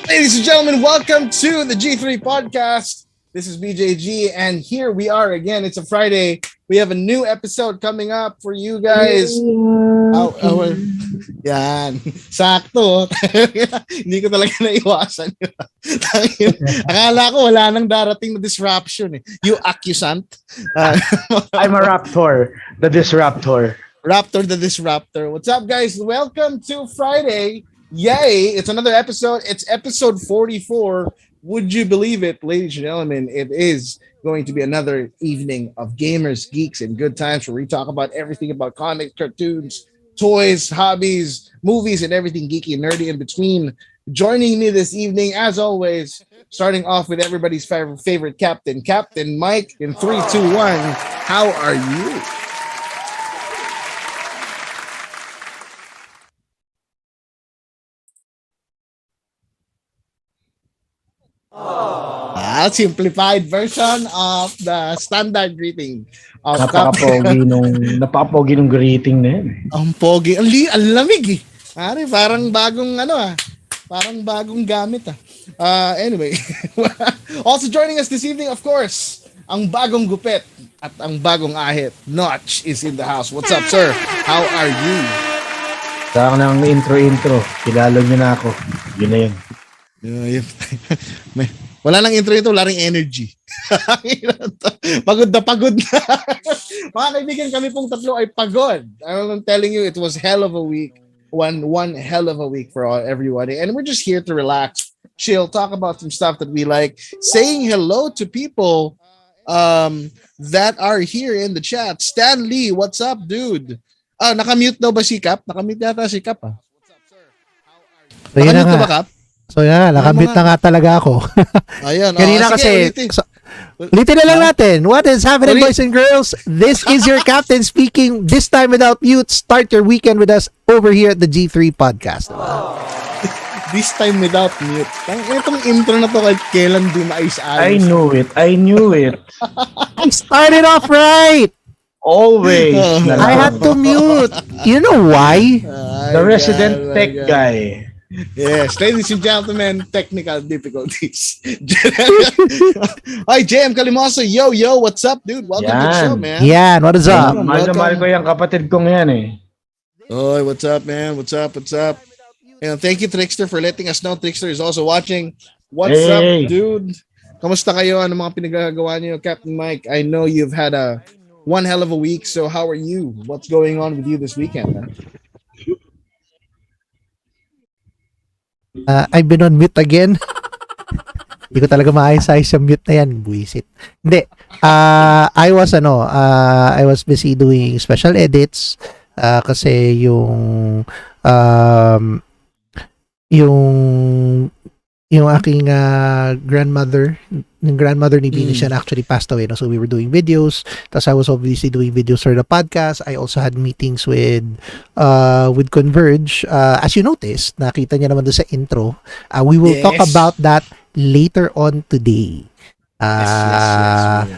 Ladies and gentlemen, welcome to the G3 podcast. This is BJG, and here we are again. It's a Friday. We have a new episode coming up for you guys. Yan. Sakto. Hindi ko talaga naiwasan. Akala ko wala nang darating na disruption. You accusant. I'm a raptor. The disruptor. Raptor the disruptor. What's up, guys? Welcome to Friday. Yay! It's another episode. It's episode 44. Would you believe it, ladies and gentlemen? It is going to be another evening of gamers, geeks, and good times where we talk about everything about comics, cartoons, toys, hobbies, movies, and everything geeky and nerdy in between. Joining me this evening, as always, starting off with everybody's favorite captain, Captain Mike, in 3, 2, 1. How are you? Simplified version of the standard greeting of Napakapogi nung greeting na yun. Ang pogi, ang lamig eh. Pare, parang bagong parang bagong gamit Anyway, also joining us this evening, of course, ang bagong gupit at ang bagong ahit. Noch is in the house. What's up, sir? How are you? Saka ng intro. Kilala niyo na ako. Yun na yun. Wala nang intro ito, wala ring energy. Pagod na. Mga kaibigan, kami pong tatlo ay pagod. I'm telling you, it was hell of a week. One hell of a week for everybody. And we're just here to relax, chill, talk about some stuff that we like, saying hello to people that are here in the chat. Stan Lee, what's up, dude? Nakamute daw ba si Cap? Nakamute yata si Cap Nakamute ba, Cap? So yeah, nakamute na nga talaga ako. Ayun. Kanina kasi, ulitin na lang natin. What is happening, boys and girls? This is your captain speaking, this time without mute. Start your weekend with us over here at the G3 podcast. This time without mute. Itong intro na to kahit kailan di maayos-ayos. I knew it. I started off right. Always. I had to mute. You know why? The resident tech guy. Yes, ladies and gentlemen, technical difficulties. Hi, JM Kalimoso. Yo, what's up, dude? Welcome to the show, man. Yeah, what is up? Mahal ko yung kapatid kong yan eh. Oh, what's up, man? What's up? And thank you, Trickster, for letting us know. Trickster is also watching. What's up, dude? Kamusta kayo? Ano mga pinagagawa niyo, Captain Mike? I know you've had one hell of a week, so how are you? What's going on with you this weekend, man? I've been on mute again. Hindi ko talaga maayos-ayos yung mute na yan. Buisit. Hindi. I was busy doing special edits kasi yung aking grandmother ni Bini siya actually passed away, no? So we were doing videos, tapos I was obviously doing videos for the podcast. I also had meetings with Converge. As you noticed, nakita niya naman doon sa intro. We will talk about that later on today. Yes.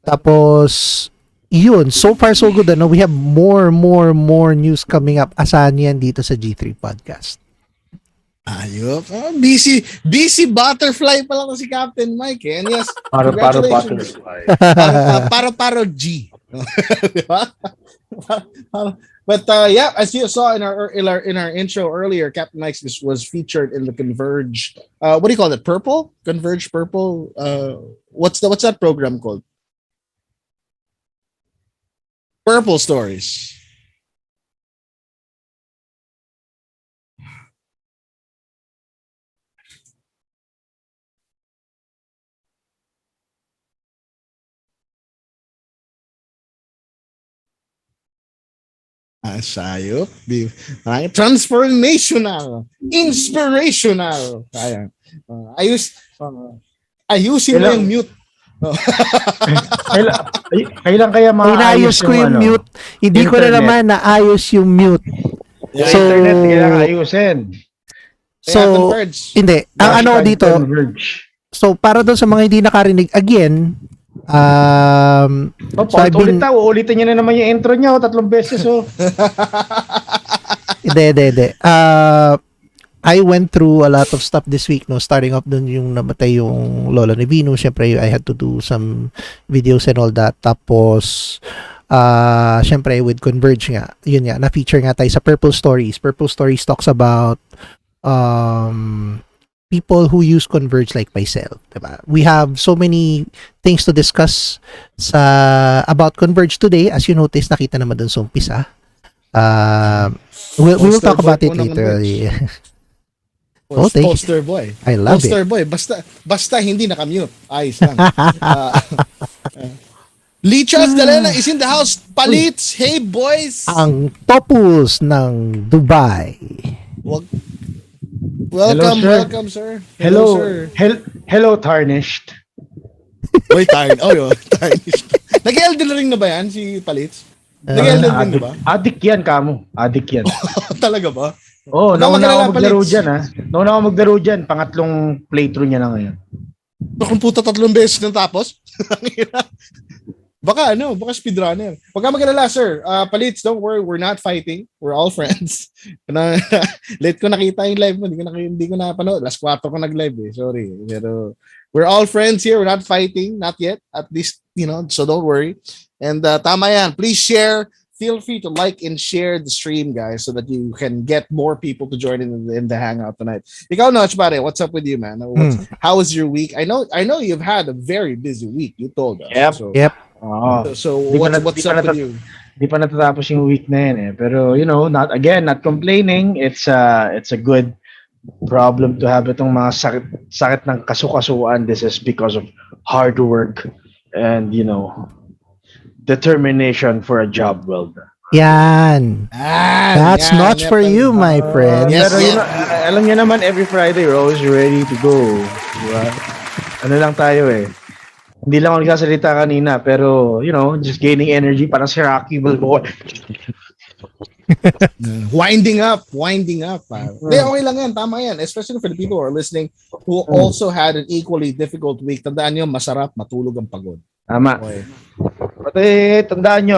Tapos yun, so far so good. We have more news coming up. Asahan yan dito sa G3 podcast. Ayop. Busy butterfly pa lang si Captain Mike eh. And yes, Paro congratulations. Paro G. But yeah, as you saw in our intro earlier, Captain Mike was featured in the Converge. What do you call it? Purple? Converge Purple? What's that program called? Purple Stories. Sayop. Transformational. Inspirational. Kaya. Ayusin mo yung mute. Kailan kaya maayos ko yung mute? Hindi ko na naman naayos yung mute. Yeah, so, internet kailangan ayusin. So, hindi. Ang ano dito, so para doon sa mga hindi nakarinig, again, ulitin niya na naman yung intro niya 3 beses. Hindi. I went through a lot of stuff this week, no, starting off dun yung namatay yung lola ni Vino. Syempre, I had to do some videos and all that. Tapos, syempre, with Converge nga, yun nga, na-feature nga tayo sa Purple Stories. Purple Stories talks about people who use Converge like myself, diba? We have so many things to discuss about Converge today. As you notice, nakita naman dun sa umpisa. We will talk about it later. Thank you. Poster boy. I love Poster it. boy. Basta hindi nakamute. Ayos lang. Lichas Galena is in the house. Palits. Hey, boys. Ang topus ng Dubai. Welcome, Hello, sir. welcome, sir. Hello, sir. hello, tarnished. Oy, tarnished. Nag-Elden Ring na ba yan, si Palits? Nag-Elden Ring na ba? Adik yan, kamo. Adik yan. Talaga ba? Oo, nauna ako maglaro Palits. dyan, ha. Nauna ako maglaro dyan. Pangatlong playthrough niya na ngayon. Kung puta 3 beses nang tapos. Baka speedrunner. Huwag ka mag-alala, sir. Palits, don't worry, we're not fighting. We're all friends. Late ko nakita yung live mo. Hindi ko napanood. Last 4 ko nag-live eh. Sorry. Pero we're all friends here. We're not fighting. Not yet. At least, so don't worry. And tama yan. Please share. Feel free to like and share the stream, guys, so that you can get more people to join in the hangout tonight. Ikaw, Noch, pare, what's up with you, man? How was your week? I know you've had a very busy week. You told us. Yep. So, Yep. So Di pa what's up with you? Di pa natatapos yung week na yan eh. Pero, not complaining. It's a good problem to have itong mga sakit ng kasukasuan. This is because of hard work and, determination for a job well done. Yan. That's not for you, my friend. Yes, Pero alam niyo naman, every Friday we're always ready to go. Diba? Ano lang tayo eh. Hindi lang ako nagsasalita kanina, pero, just gaining energy para si Rocky Balboa. Winding up. Okay lang yan, tama yan. Especially for the people who are listening who also had an equally difficult week. Tandaan nyo, masarap matulog ang pagod. Tama. Okay. Pati, tandaan nyo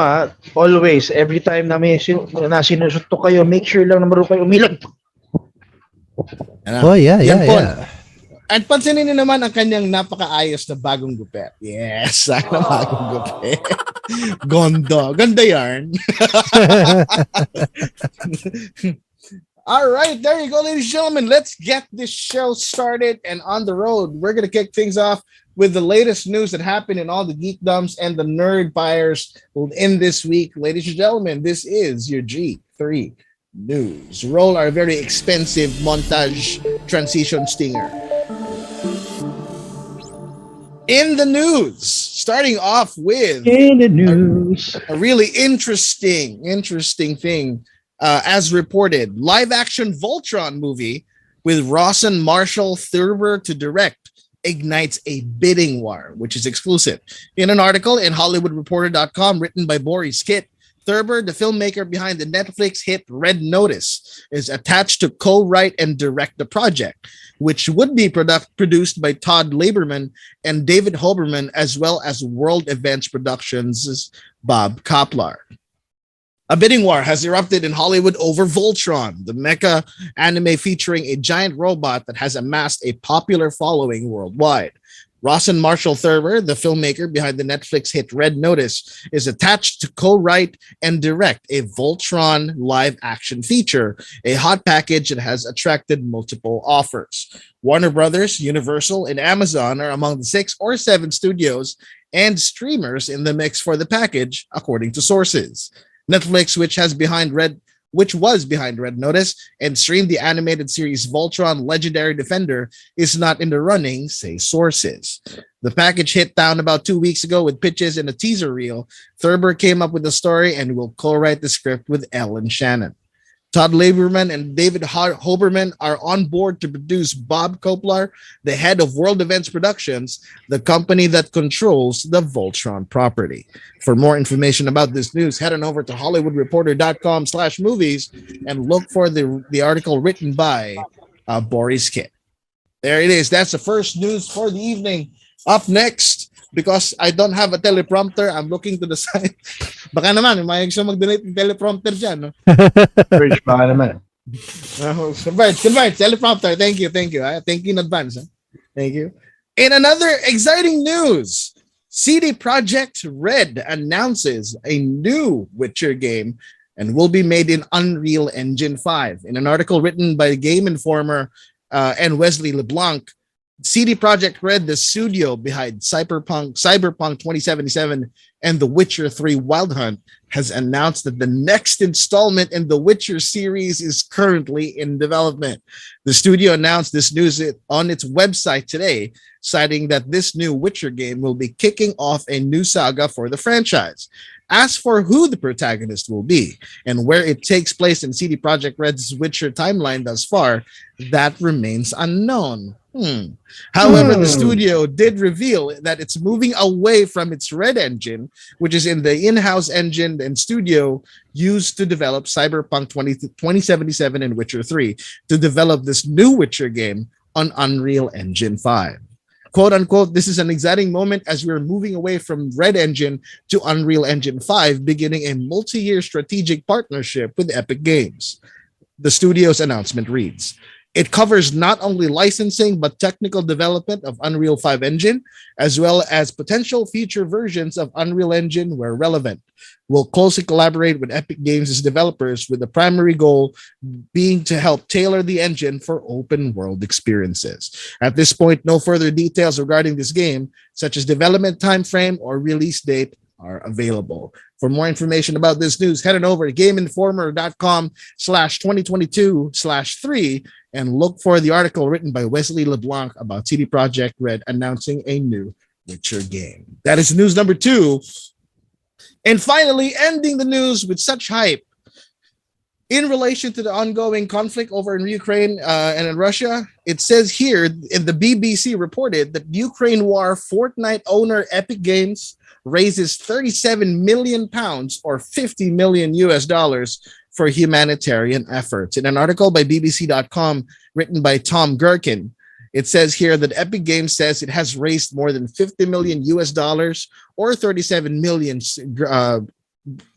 always, every time na may sinusuntok kayo, make sure lang na marunong kayo umilag. Oh, yeah. At pansinin niyo naman ang kanyang napakaayos na bagong gupit. Yes, ang bagong gupit. Ganda yarn. All right, there you go, ladies and gentlemen. Let's get this show started and on the road. We're going to kick things off with the latest news that happened in all the geekdoms and the nerd fires in this week. Ladies and gentlemen, this is your G3 news. Roll our very expensive montage transition stinger. In the news, starting off with In the news. a really interesting thing. As reported, live-action Voltron movie with Rawson Marshall Thurber to direct ignites a bidding war, which is exclusive. In an article in HollywoodReporter.com written by Boris Kitt, Thurber, the filmmaker behind the Netflix hit Red Notice, is attached to co-write and direct the project, which would be produced by Todd Lieberman and David Hoberman, as well as World Events Productions' Bob Koplar. A bidding war has erupted in Hollywood over Voltron, the mecha anime featuring a giant robot that has amassed a popular following worldwide. Rawson Marshall Thurber, the filmmaker behind the Netflix hit Red Notice, is attached to co-write and direct a Voltron live-action feature, a hot package that has attracted multiple offers. Warner Brothers, Universal, and Amazon are among the 6 or 7 studios and streamers in the mix for the package, according to sources. Netflix, which was behind Red Notice and streamed the animated series Voltron Legendary Defender, is not in the running, say sources. The package hit town about 2 weeks ago with pitches and a teaser reel. Thurber came up with the story and will co-write the script with Ellen Shannon. Todd Lieberman and David Hoberman are on board to produce Bob Koplar, the head of World Events Productions, the company that controls the Voltron property. For more information about this news, head on over to HollywoodReporter.com/movies and look for the article written by Boris Kitt. There it is. That's the first news for the evening. Up next, because I don't have a teleprompter, I'm looking to the side. Baka naman, may gusto mag-donate ng teleprompter dyan, no? Bridge, baka naman. Convert. Teleprompter. Thank you. Thank you in advance. Thank you. In another exciting news, CD Projekt Red announces a new Witcher game and will be made in Unreal Engine 5. In an article written by Game Informer and Wesley LeBlanc, CD Projekt Red, the studio behind Cyberpunk 2077 and The Witcher 3 Wild Hunt, has announced that the next installment in the Witcher series is currently in development. The studio announced this news on its website today, citing that this new Witcher game will be kicking off a new saga for the franchise. As for who the protagonist will be and where it takes place in CD Projekt Red's Witcher timeline thus far, that remains unknown. However, the studio did reveal that it's moving away from its Red engine, which is in the in-house engine and studio used to develop Cyberpunk 2077 and Witcher 3, to develop this new Witcher game on Unreal Engine 5. Quote unquote, this is an exciting moment as we're moving away from Red Engine to Unreal Engine 5, beginning a multi-year strategic partnership with Epic Games. The studio's announcement reads, it covers not only licensing but technical development of Unreal 5 engine, as well as potential future versions of Unreal Engine where relevant. We'll closely collaborate with Epic Games' developers, with the primary goal being to help tailor the engine for open world experiences. At this point, no further details regarding this game, such as development timeframe or release date, are available. For more information about this news, head on over to gameinformer.com/2022/3 and look for the article written by Wesley LeBlanc about CD Projekt Red announcing a new Witcher game. That is news number 2. And finally, ending the news with such hype, in relation to the ongoing conflict over in Ukraine and in Russia, it says here, in the BBC reported that Ukraine war Fortnite owner Epic Games raises 37 million pounds or 50 million US dollars for humanitarian efforts. In an article by BBC.com written by Tom Gherkin, it says here that Epic Games says it has raised more than 50 million US dollars or 37 million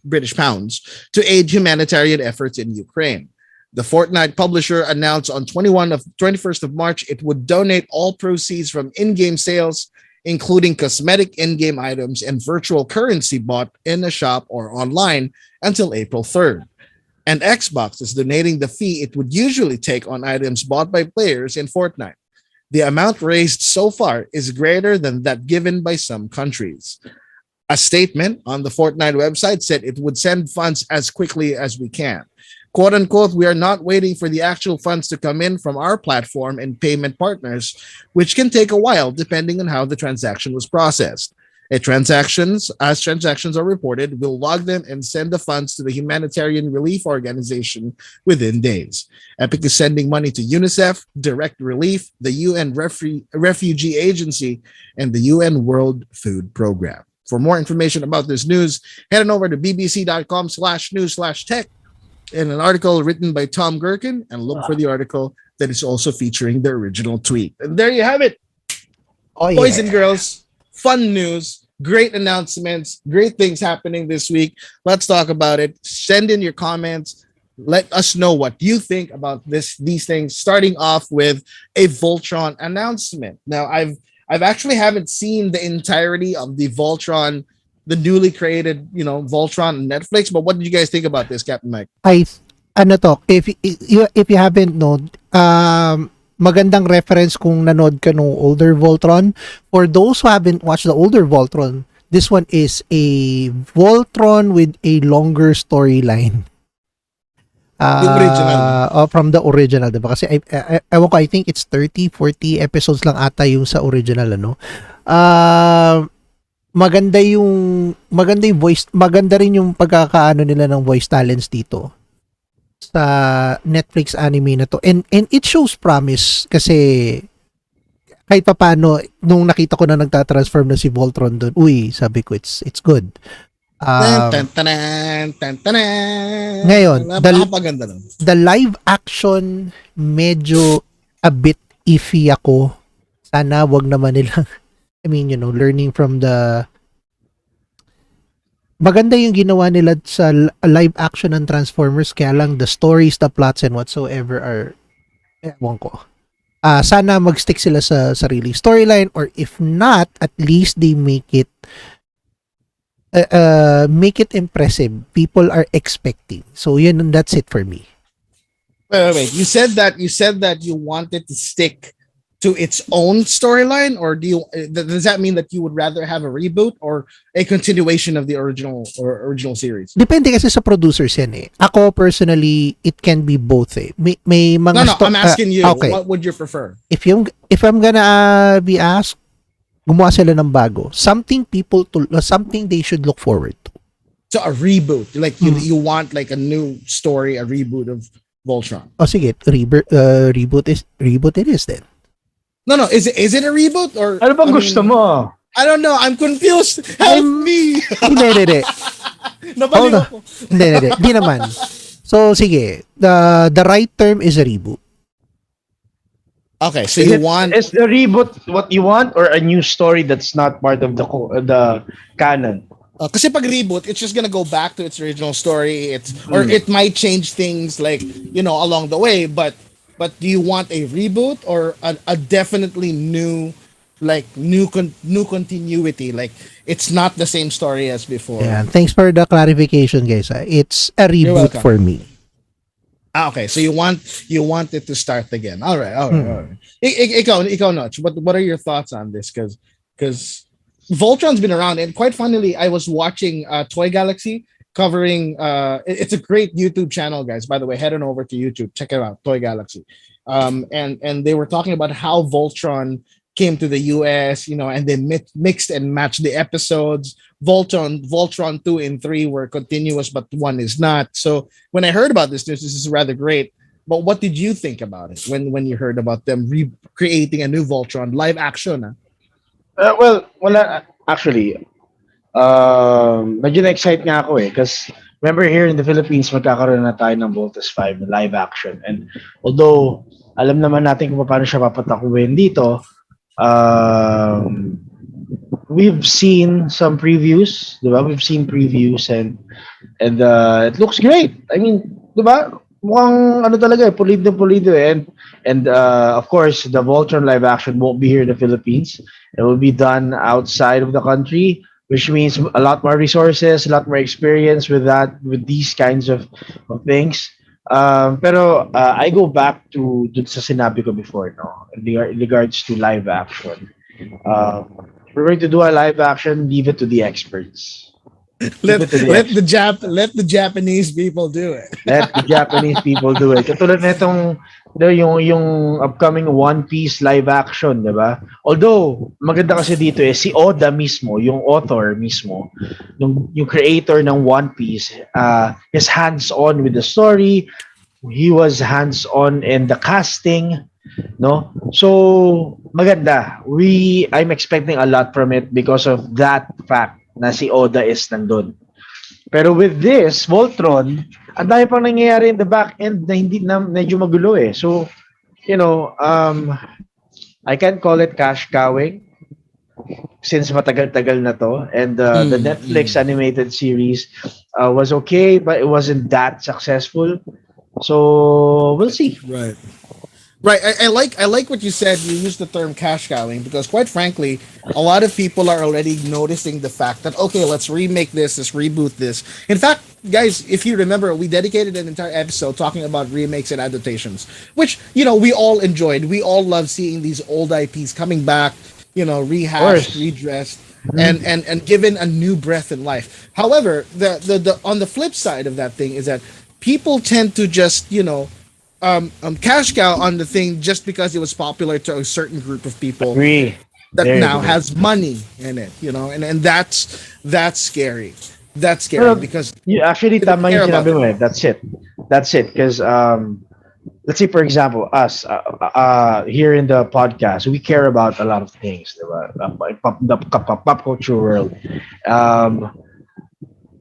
British pounds to aid humanitarian efforts in Ukraine. The Fortnite publisher announced on 21st of March it would donate all proceeds from in-game sales, including cosmetic in-game items and virtual currency bought in a shop or online, until April 3rd. And Xbox is donating the fee it would usually take on items bought by players in Fortnite. The amount raised so far is greater than that given by some countries. A statement on the Fortnite website said it would send funds as quickly as we can. Quote unquote, we are not waiting for the actual funds to come in from our platform and payment partners, which can take a while depending on how the transaction was processed. As transactions are reported, we'll log them and send the funds to the humanitarian relief organization within days. Epic is sending money to UNICEF, Direct Relief, the UN Refugee Agency, and the UN World Food Program. For more information about this news, head on over to bbc.com/news/tech in an article written by Tom Gherkin, and look for the article that is also featuring the original tweet. And there you have it. Oh, yeah. Boys and girls, fun news, great announcements, great things happening this week. Let's talk about it. Send in your comments. Let us know what you think about these things, starting off with a Voltron announcement. Now, I've actually haven't seen the entirety of the Voltron, the newly created, Voltron on Netflix. But what did you guys think about this, Captain Mike? If you haven't known, magandang reference kung nanood ka nung older Voltron. For those who haven't watched the older Voltron, this one is a Voltron with a longer storyline. Yung original. From the original, diba? Kasi ewan ko, I think it's 30-40 episodes lang ata yung sa original, ano. Maganda voice, maganda rin yung pagkakaano nila ng voice talents dito sa Netflix anime na to. And it shows promise kasi kahit papaano nung nakita ko na nagtatransform na si Voltron doon, sabi ko it's good. Ngayon, the live action medyo a bit iffy ako. Sana wag naman nilang learning from the maganda yung ginawa nila sa live action ng Transformers, kaya lang the stories, the plots, and whatsoever are, ewan ko. Sana mag-stick sila sa sarili storyline, or if not, at least they make it impressive. People are expecting. So yun, that's it for me. Wait. You said that you wanted to stick to its own storyline, or does that mean that you would rather have a reboot or a continuation of the original series? Depende kasi sa producers yan eh. Ako personally, it can be both eh. May mga No, I'm asking you. okay. What would you prefer? If I'm gonna be asked, gumawa sila ng bago. Something they should look forward to. So a reboot, like you want like a new story, a reboot of Voltron. O sige, reboot it is then. No. Is it a reboot or? Ano bang gusto mo? I don't know. I'm confused. Help me. Hindi. Nabaliw ako. Hindi naman. So sige, the right term is a reboot. Okay, so Is the reboot what you want, or a new story that's not part of the canon? kasi pag reboot, it's just gonna go back to its original story. Or it might change things like along the way. But do you want a reboot or a definitely new, like new continuity? Like it's not the same story as before. Yeah, thanks for the clarification, guys. It's a reboot welcome. for me. Okay, so you want it to start again. All right. Ikaw, Noch, what are your thoughts on this? Because Voltron's been around, and quite funnily, I was watching Toy Galaxy covering. It's a great YouTube channel, guys. By the way, head on over to YouTube, check it out, Toy Galaxy. And they were talking about how Voltron came to the US, and they mixed and matched the episodes. Voltron 2 and 3 were continuous, but 1 is not. So when I heard about this news, this is rather great. But what did you think about it when you heard about them recreating a new Voltron live action? Actually, medyo na-excite nga ako eh. Because remember here in the Philippines, magkakaroon na tayo ng Voltes 5 na live action. And although, alam naman natin kung paano siya papatakuin dito, we've seen some previews, diba? We've seen previews and it looks great. I mean, diba? Mukhang ano talaga eh, pulido eh. And of course, the Voltron live action won't be here in the Philippines. It will be done outside of the country, which means a lot more resources, a lot more experience with these kinds of things. Pero I go back to dun sa sinabi ko before, no, in regards to live action. If we're going to do a live action, leave it to the experts. Let the Japanese people do it. Let the Japanese people do it. Katulad nitong yung upcoming One Piece live action, 'di ba? Although maganda kasi dito si Oda mismo, yung author mismo, yung creator ng One Piece, is hands-on with the story. He was hands-on in the casting, no? So maganda. I'm expecting a lot from it because of that fact na si Oda is nandun. Pero with this, Voltron, ang dami pang nangyayari in the back end na hindi na medyo magulo eh. So, I can't call it cash cowing since matagal-tagal na to. And the Netflix animated series was okay, but it wasn't that successful. So, we'll see. Right. I like what you said. You used the term cash cowing because, quite frankly, a lot of people are already noticing the fact that, okay, let's remake this, let's reboot this. In fact, guys, if you remember, we dedicated an entire episode talking about remakes and adaptations, which we all enjoyed. We all love seeing these old IPs coming back, rehashed, redressed, and given a new breath in life. However, the on the flip side of that thing is that people tend to just cash cow on the thing just because it was popular to a certain group of people that now has money in it, and that's scary. That's scary because you actually tama yung sinabi mo eh. That's it because let's say for example us here in the podcast, we care about a lot of things, diba? The pop culture world.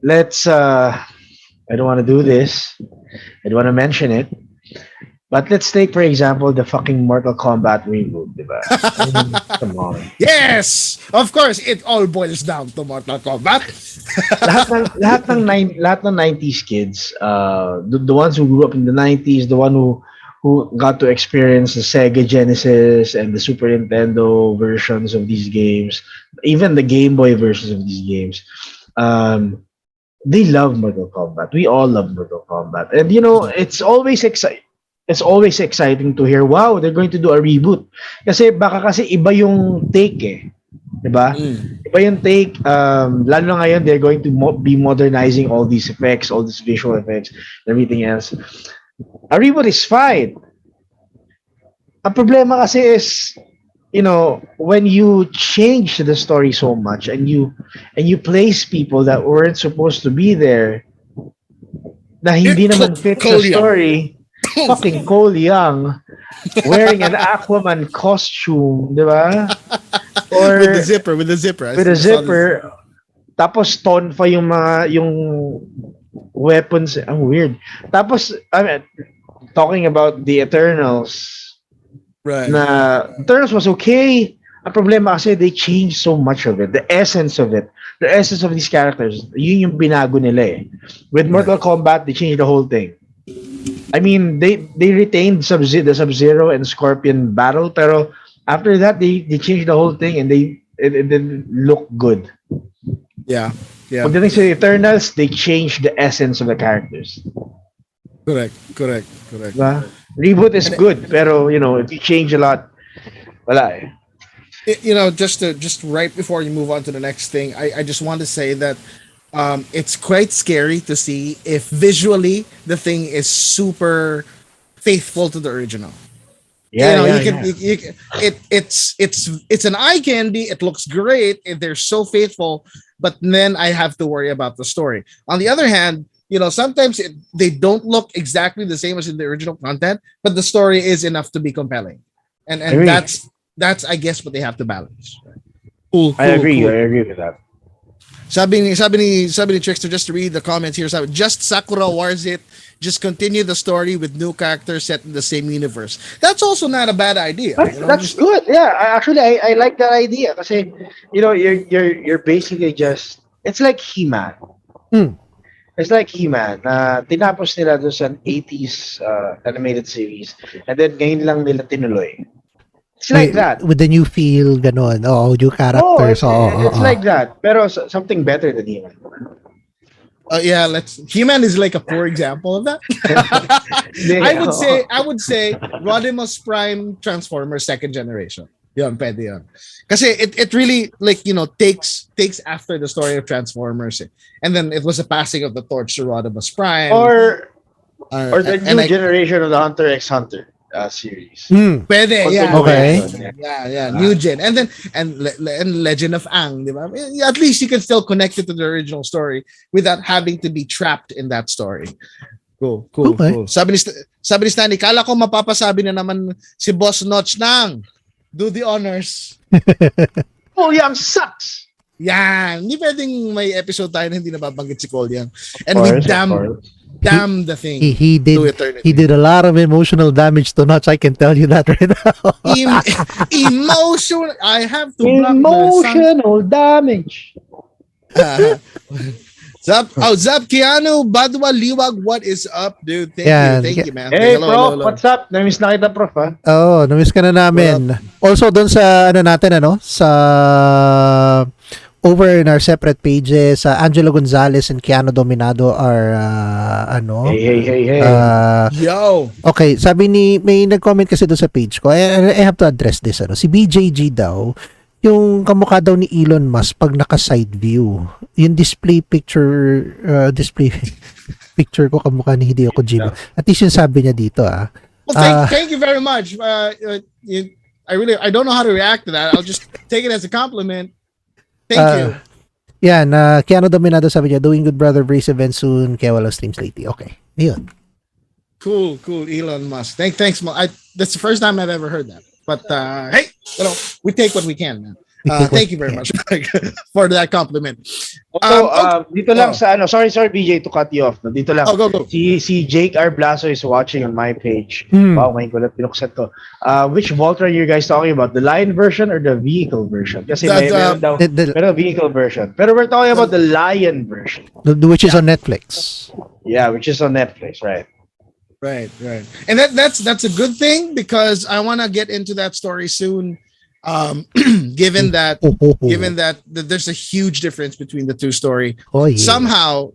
Let's I don't want to do this, I don't want to mention it. But let's take, for example, the fucking Mortal Kombat reboot, diba? I mean, come on. Yes! Of course, it all boils down to Mortal Kombat. lahat ng 90s kids, the ones who grew up in the 90s, the one who got to experience the Sega Genesis and the Super Nintendo versions of these games, even the Game Boy versions of these games, they love Mortal Kombat. We all love Mortal Kombat. And it's always exciting to hear, wow, they're going to do a reboot. Kasi iba yung take eh. Diba? Iba yung take. Lalo na ngayon, they're going to be modernizing all these effects, all these visual effects, and everything else. A reboot is fine. Ang problema kasi is, when you change the story so much and you place people that weren't supposed to be there, na hindi naman fit the story. Fucking Cole Young wearing an Aquaman costume, di ba? Or with the zipper. Tapos tonfa yung weapons. Ang weird. Tapos, talking about the Eternals. Right. Na Eternals was okay. Ang problema kasi they changed so much of it. The essence of it. The essence of these characters. Yun yung binago nila eh. With Mortal Kombat, they changed the whole thing. I mean, they retained the Sub-Zero and Scorpion battle, pero after that, they changed the whole thing and it didn't look good. Yeah. Pagdating sa Eternals, they changed the essence of the characters. Correct. Diba? Reboot is good, pero if you change a lot, wala eh. Just right before you move on to the next thing, I just want to say that it's quite scary to see if visually the thing is super faithful to the original. It's an eye candy. It looks great. They're so faithful, but then I have to worry about the story. On the other hand, sometimes they don't look exactly the same as in the original content, but the story is enough to be compelling, and that's I guess what they have to balance. Cool. I agree with that. Sabi ni Trickster, just to read the comments here, just Sakura Wars it. Just continue the story with new characters set in the same universe. That's also not a bad idea. That's good. Yeah, I like that idea. Kasi you're basically just, it's like He-Man. It's like He-Man. Tinapos nila doon sa 80s animated series, and then ngayon lang nila tinuloy. It's like that. With the new feel, ganon. New characters. It's like that. Pero something better than He-Man. He-Man is like a poor example of that. I would say Rodimus Prime Transformers second generation. Yun, pwede yun. Kasi it really takes after the story of Transformers. And then it was a passing of the torch to Rodimus Prime. Or the new generation of the Hunter x Hunter series. Pwede, okay. New gen. And then and Legend of Aang, di ba? At least you can still connect it to the original story without having to be trapped in that story. Cool. Sabi ni Stanley, kala ko mapapasabi na naman si Boss Noch nang do the honors. Cole Young sucks. Yan. Hindi pwedeng may episode tayo na hindi nababanggit si Cole Young. And we damn the thing. He did a lot of emotional damage to Notch. I can tell you that right now. Emotional. I have to emotional damage. Zap Keanu Badwa Liwag, what is up, dude? Thank you, man. Hey, hello. What's up? Namiss na kita, prof, ha? Namiss ka na namin. Also, doon sa sa over in our separate pages, Angelo Gonzalez and Keanu Dominado are Hey. Yo. Okay, may nag-comment kasi doon sa page ko. I have to address this. Si BJG daw, yung kamukha daw ni Elon Musk pag naka-side view. Yung display picture ko kamukha ni Hideo Kojima. At least yung sabi niya dito. Well, thank you very much. I don't know how to react to that. I'll just take it as a compliment. Thank you. Yan, Keanu Dominado sabi niya, doing good brother, brace event soon, kaya walang streams lately. Okay, yun. Cool, Elon Musk. Thanks, that's the first time I've ever heard that. But hey, we take what we can, man. Thank you very much for that compliment. Also, Okay. dito lang sa ano, sorry BJ to cut you off. No? Dito lang. Go. Si Jake R. Blaso is watching on my page. Hmm. Wow, my God, pinuksan to. Which vault are you guys talking about? The Lion version or the vehicle version? Kasi meron daw, meron vehicle version. Pero we're talking about the Lion version. Which is on Netflix. Yeah, which is on Netflix, right? Right. And that's a good thing because I want to get into that story soon. Given that there's a huge difference between the two story. Oh, yeah. Somehow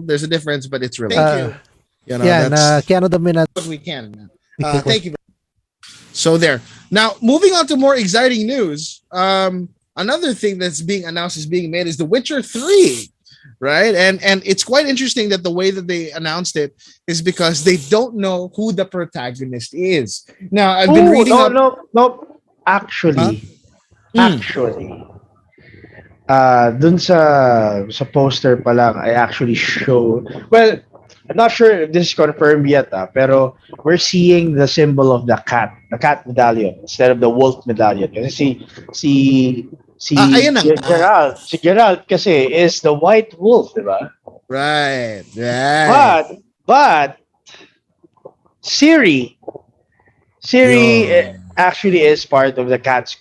there's a difference, but it's really Yeah, that's Keanu Dominat. what we can. Thank you. So there. Now moving on to more exciting news. Another thing that's being announced is being made is The Witcher 3. Right, and it's quite interesting that the way that they announced it is because they don't know who the protagonist is. Now I've been reading. No. Actually, dun sa poster pa lang, I actually show. Well, I'm not sure if this is confirmed yet, pero we're seeing the symbol of the cat medallion instead of the wolf medallion. Kasi si Geralt kasi is the white wolf, diba? Right. But Siri actually is part of the cat's.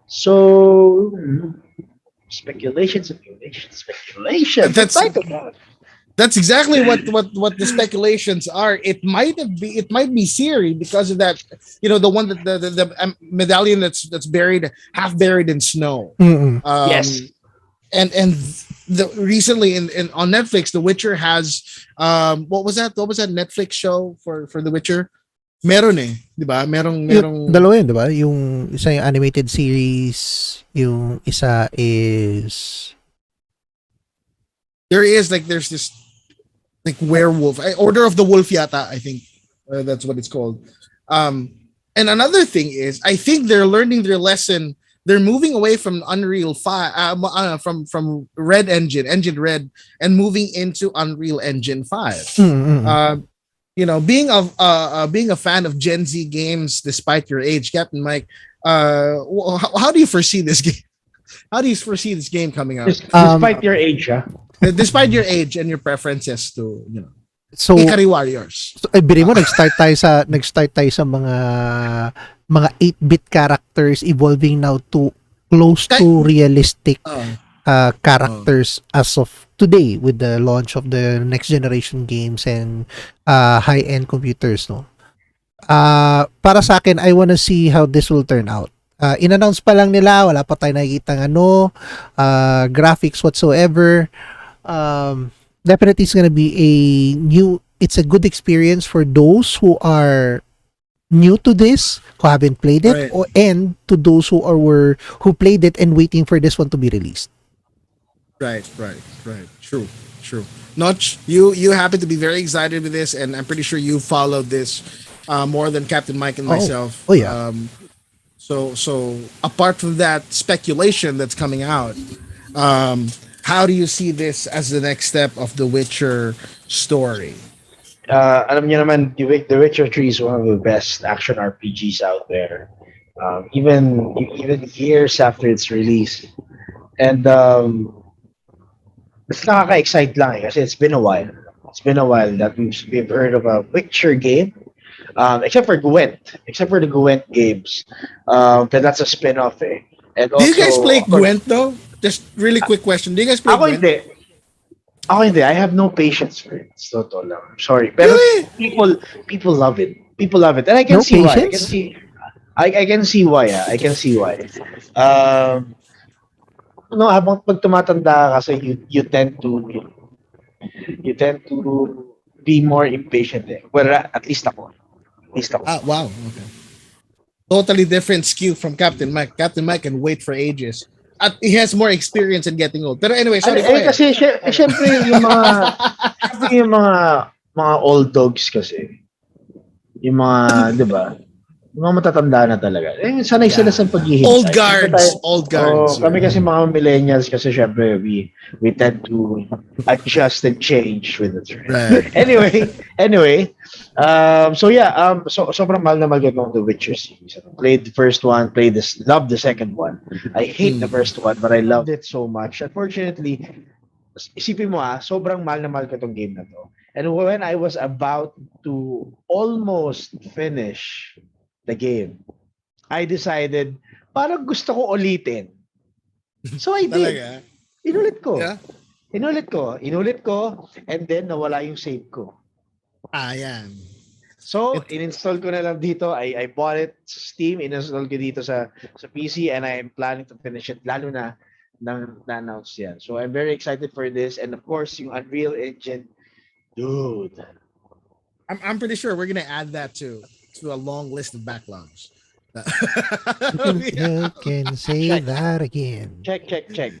So speculation. That's exactly what the speculations are. It might be Siri because of that. The one that the medallion that's half buried in snow. Yes. And recently on Netflix, The Witcher has what was that Netflix show for The Witcher? Meron di ba? Merong Dalawa yun, di ba? Yung isa yung animated series, yung isa is there's this like werewolf, Order of the Wolf yata, I think that's what it's called. And another thing is I think they're learning their lesson. They're moving away from Unreal 5 from Red Engine Red, and moving into Unreal Engine 5. Being a fan of Gen Z games, despite your age, Captain Mike, how do you foresee this game? How do you foresee this game coming out? Despite your age, Despite your age and your preferences to, so GEEKERY Warriors. So biri mo nag-start tayo sa mga 8-bit characters evolving now to close to realistic characters as of today with the launch of the next generation games and high-end computers, no? Para sa akin, I wanna see how this will turn out. In-announce pa lang nila, wala pa tayo nakikita graphics whatsoever. Definitely it's gonna be it's a good experience for those who are new to this, who haven't played it, right, and to those who played it and waiting for this one to be released. Right. True. Noch, you happen to be very excited with this, and I'm pretty sure you followed this more than Captain Mike and myself. Oh yeah. So apart from that speculation that's coming out, how do you see this as the next step of the Witcher story? Alam niyo naman, The Witcher 3 is one of the best action RPGs out there. Even years after its release. And it's nakaka-excite lang kasi it's been a while. It's been a while that we've heard of a Witcher game. Except for the Gwent games. But that's a spin-off eh. And do you guys play Gwent though? Just really quick question. Do you guys play Gwent? Ako hindi. I have no patience for it. It's totoo lang. I'm sorry. Pero really? people love it. People love it. And I can see patience? why. I can see why. I can see why. Habang pag tumatanda kasi you tend to be more impatient eh. Well, at least ako. Wow. Okay. Totally different skew from Captain Mike. Captain Mike can wait for ages. He has more experience in getting old. Pero anyway, sorry. Kasi syempre yung mga old dogs kasi. Yung mga, 'di ba? Mga matatanda na talaga. Sanay sila sa paghihintay. Old guards. Old guards. Kami kasi mga millennials kasi syempre we tend to adjust and change with the trend. Right. Anyway, so sobrang mahal na mahal ko The Witcher series. Played the first one, loved the second one. I hate the first one, but I loved it so much. Unfortunately, isipin mo sobrang mahal na mahal ko tong game na to. And when I was about to almost finish the game, I decided, parang gusto ko ulitin. So I did. Talaga? Inulit ko. Yeah? Inulit ko, and then nawala yung save ko. Yan. So, in-install ko na lang dito. I bought it sa Steam, in-install ko dito sa PC, and I am planning to finish it, lalo na na-announce yan. So, I'm very excited for this, and of course, yung Unreal Engine, dude. I'm pretty sure we're gonna add that to a long list of backlogs. You can say that again. Check. Right.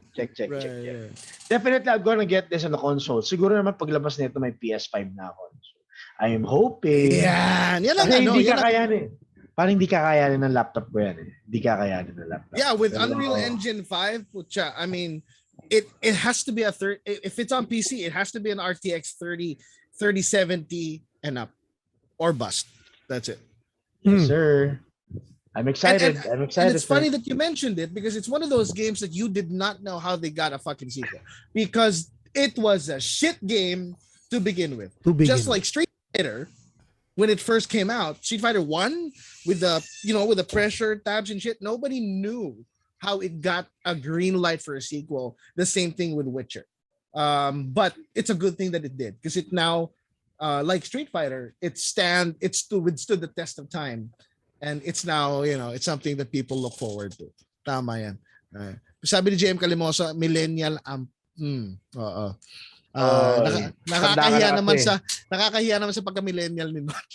Definitely, I'm gonna get this on the console. Siguro naman paglabas nito may PS5 na ako. So, I am hoping. Yan lang Kasi hindi kakayanin. Parang hindi kakayanin ng laptop ko yan. Hindi kakayanin ng laptop. Yeah, with Unreal Engine 5, pucha, I mean, it has to be if it's on PC, it has to be an RTX 3070 and up or bust. That's it. Yes, sir. I'm excited. I'm excited. And it's funny that you mentioned it because it's one of those games that you did not know how they got a fucking sequel because it was a shit game to begin with. Just like Street Fighter, when it first came out, Street Fighter 1 with the pressure tabs and shit, nobody knew how it got a green light for a sequel. The same thing with Witcher. But it's a good thing that it did because it now, like Street Fighter, it withstood the test of time. And it's now, it's something that people look forward to. Tama yan. Sabi ni JM Kalimosa, millennial oo. Nakakahiya naman sa pagka-millennial ni Noch.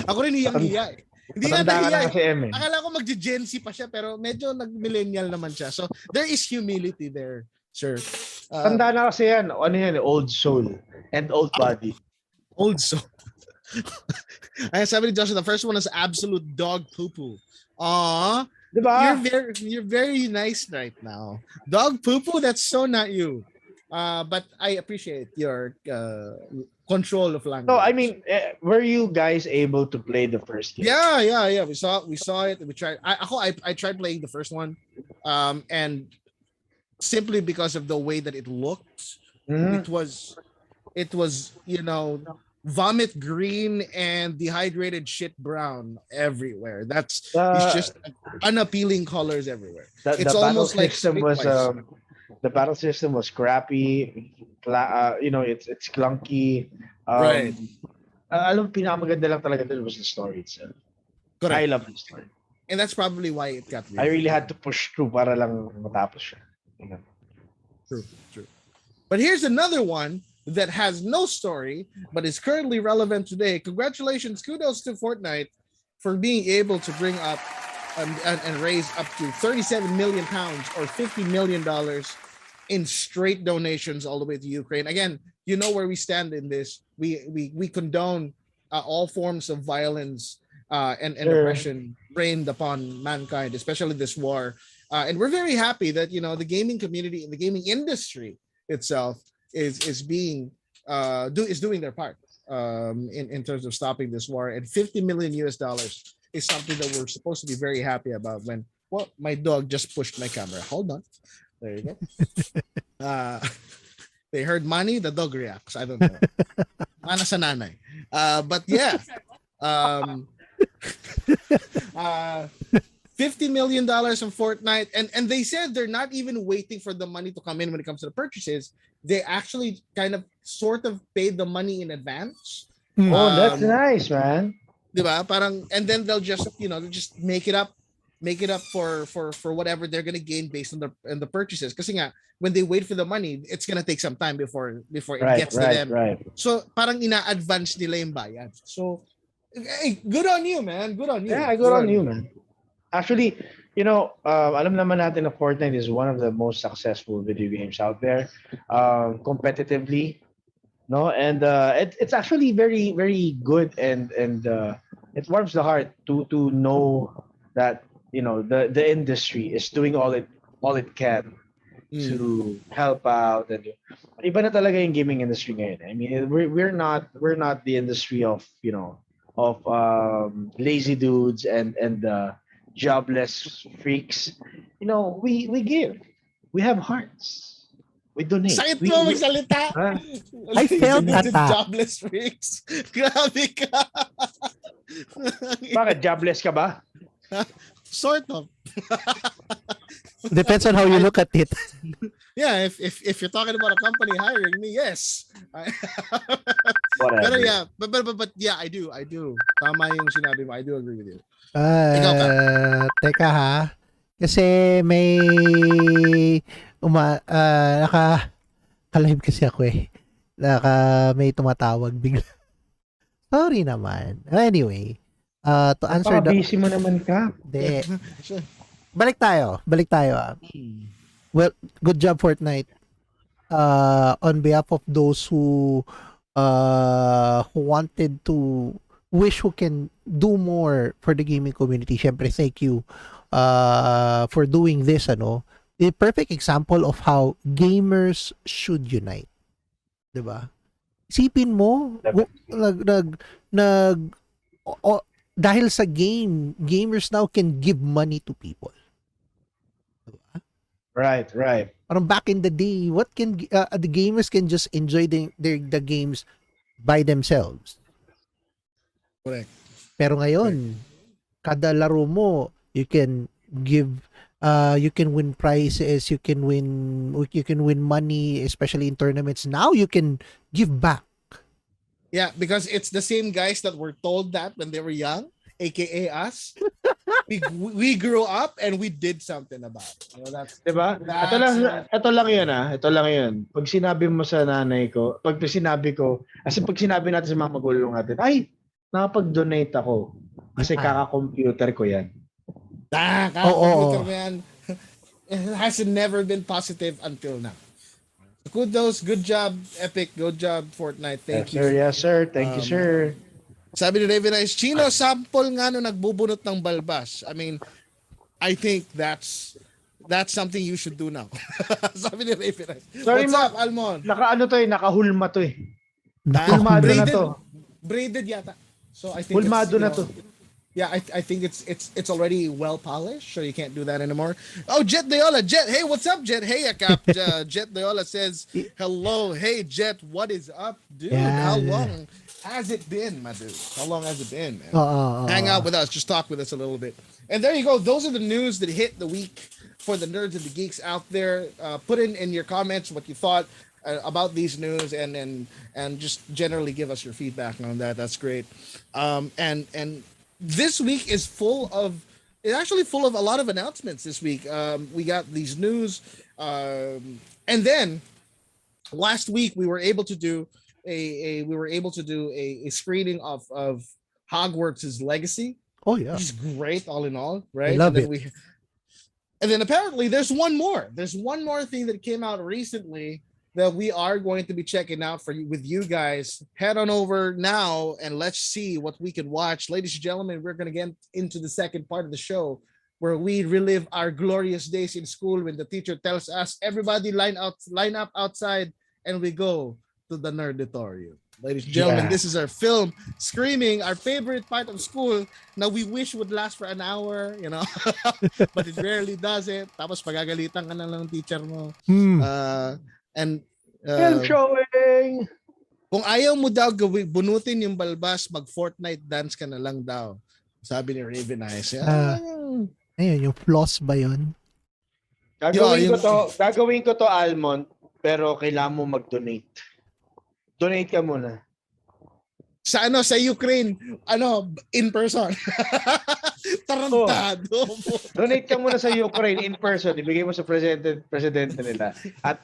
Ako rin hiyang-hiya eh. Hindi nga nahiya eh. Akala ko mag-Gen Z pa siya pero medyo nag-millennial naman siya. So there is humility there, sir. Tanda na kasi yan. Ano yan? Old soul and old body. Old soul. Ay, sabi ni Joshua, the first one is absolute dog poo-poo. Aww. Diba? You're very nice right now. Dog poo-poo, that's so not you. But I appreciate your control of language. No, I mean, were you guys able to play the first game? Yeah. We saw it. We tried. I tried playing the first one, and simply because of the way that it looked, it was, vomit green and dehydrated shit brown everywhere. It's just unappealing colors everywhere. It's almost like the battle system was crappy. It's clunky. Right. Alam, pinakamaganda lang talaga dun was the story itself. Correct. I love the story. And that's probably why it got I really had to push through para lang matapos siya. True. But here's another one that has no story, but is currently relevant today. Congratulations, kudos to Fortnite for being able to bring up and raise up to 37 million pounds or $50 million in straight donations all the way to Ukraine. Again, you know where we stand in this. We condone all forms of violence and oppression rained upon mankind, especially this war. And we're very happy that the gaming community and the gaming industry itself is doing their part in terms of stopping this war. And $50 million is something that we're supposed to be very happy about. My dog just pushed my camera. Hold on. There you go. They heard money, the dog reacts. I don't know. Mana sa nanay. But yeah. $50 million from Fortnite. And they said they're not even waiting for the money to come in when it comes to the purchases. They actually kind of sort of paid the money in advance. Oh, that's nice, man. Diba? Parang, and then they'll just, just make it up for whatever they're gonna gain based on the purchases. Kasi nga, when they wait for the money, it's gonna take some time before it gets to them. Right. So parang ina-advance nila yung bayad. So, hey, good on you, man. Good on you. Yeah, good on you, man. Actually, alam naman natin na Fortnite is one of the most successful video games out there, competitively, no, and it's actually very, very good and it warms the heart to know that the industry is doing all it can Mm. to help out. And iba na talaga yung gaming industry ngayon. I mean, we're not the industry of lazy dudes and jobless freaks. We give. We have hearts. We donate. Sakit mo We magsalita. huh? I felt Lazy dudes and attacked. jobless freaks. Grabe ka. Bakit jobless ka ba? Sort of. Depends on how you look at it. Yeah, if you're talking about a company hiring me, yes. Whatever. Pero yeah, but yeah, I do. Tama yung sinabi mo. I do agree with you. Ikaw ka. Teka ha. Kasi may naka-live kasi ako eh. May tumatawag bigla. Sorry naman. Anyway, to answer the... Busy mo naman ka. De, balik tayo. Well, good job Fortnite. On behalf of those who wanted to who can do more for the gaming community. Syempre, thank you for doing this, the perfect example of how gamers should unite. 'Di ba? Isipin mo, dahil sa gamers now can give money to people. Diba? Right. Parang back in the day, the gamers can just enjoy the games by themselves. Correct. Pero ngayon, kada laro mo, you can win prizes, you can win money, especially in tournaments. Now you can give back. Yeah, because it's the same guys that were told that when they were young, aka us. we grew up and we did something about it. That's, diba? Ito lang yun. Pag sinabi mo sa nanay ko, pag sinabi natin sa mga magulang natin, ay, nakapag-donate ako. Kasi kaka-computer ko yan. Kaka-computer mo yan. It has never been positive until now. Kudos, good job, Epic, good job, Fortnite. Thank you. Yes, sir. Thank you, sir. Sabi ni Raven Ice, Chino, sample nga no nagbubunot ng balbas. I mean, I think that's something you should do now. Sabi ni Raven Ice. Sorry, What's up, Almon? Nakahulma to eh. Hulmado na to. Braided yata. So I think Hulmado na to. Yeah, I think it's already well polished, so you can't do that anymore. Oh, Jet Deola, Jet, hey, what's up, Jet? Hey, Akap, Jet Deola says hello. Hey, Jet, what is up, dude? Yeah, How long has it been, my dude? How long has it been, man? Hang out with us, just talk with us a little bit. And there you go. Those are the news that hit the week for the nerds and the geeks out there. Put in your comments what you thought about these news, and just generally give us your feedback on that. That's great. And this week is full of a lot of announcements this week. We got these news, and then last week we were able to do a screening of Hogwarts' Legacy. Oh yeah, which is great all in all, right? I love and then it. And then apparently there's one more thing that came out recently that we are going to be checking out with you guys. Head on over now and let's see what we can watch. Ladies and gentlemen, we're going to get into the second part of the show where we relive our glorious days in school when the teacher tells us, everybody line up outside, and we go to the nerdatorium. Ladies and gentlemen, This is our film screaming, our favorite part of school. Now we wish would last for an hour, but it rarely does it. Tapos pagagalitan ka na lang ng teacher mo. And Film showing! Kung ayaw mo daw bunutin yung balbas, mag-Fortnite dance ka na lang daw. Sabi ni Raven Eyes. Ayun, yung floss ba yun? Gagawin ko to, Almond, pero kailangan mo mag-donate. Donate ka muna. Sa Ukraine, in person. Tarantado. Donate ka muna sa Ukraine in person. Ibigay mo sa presidente nila. At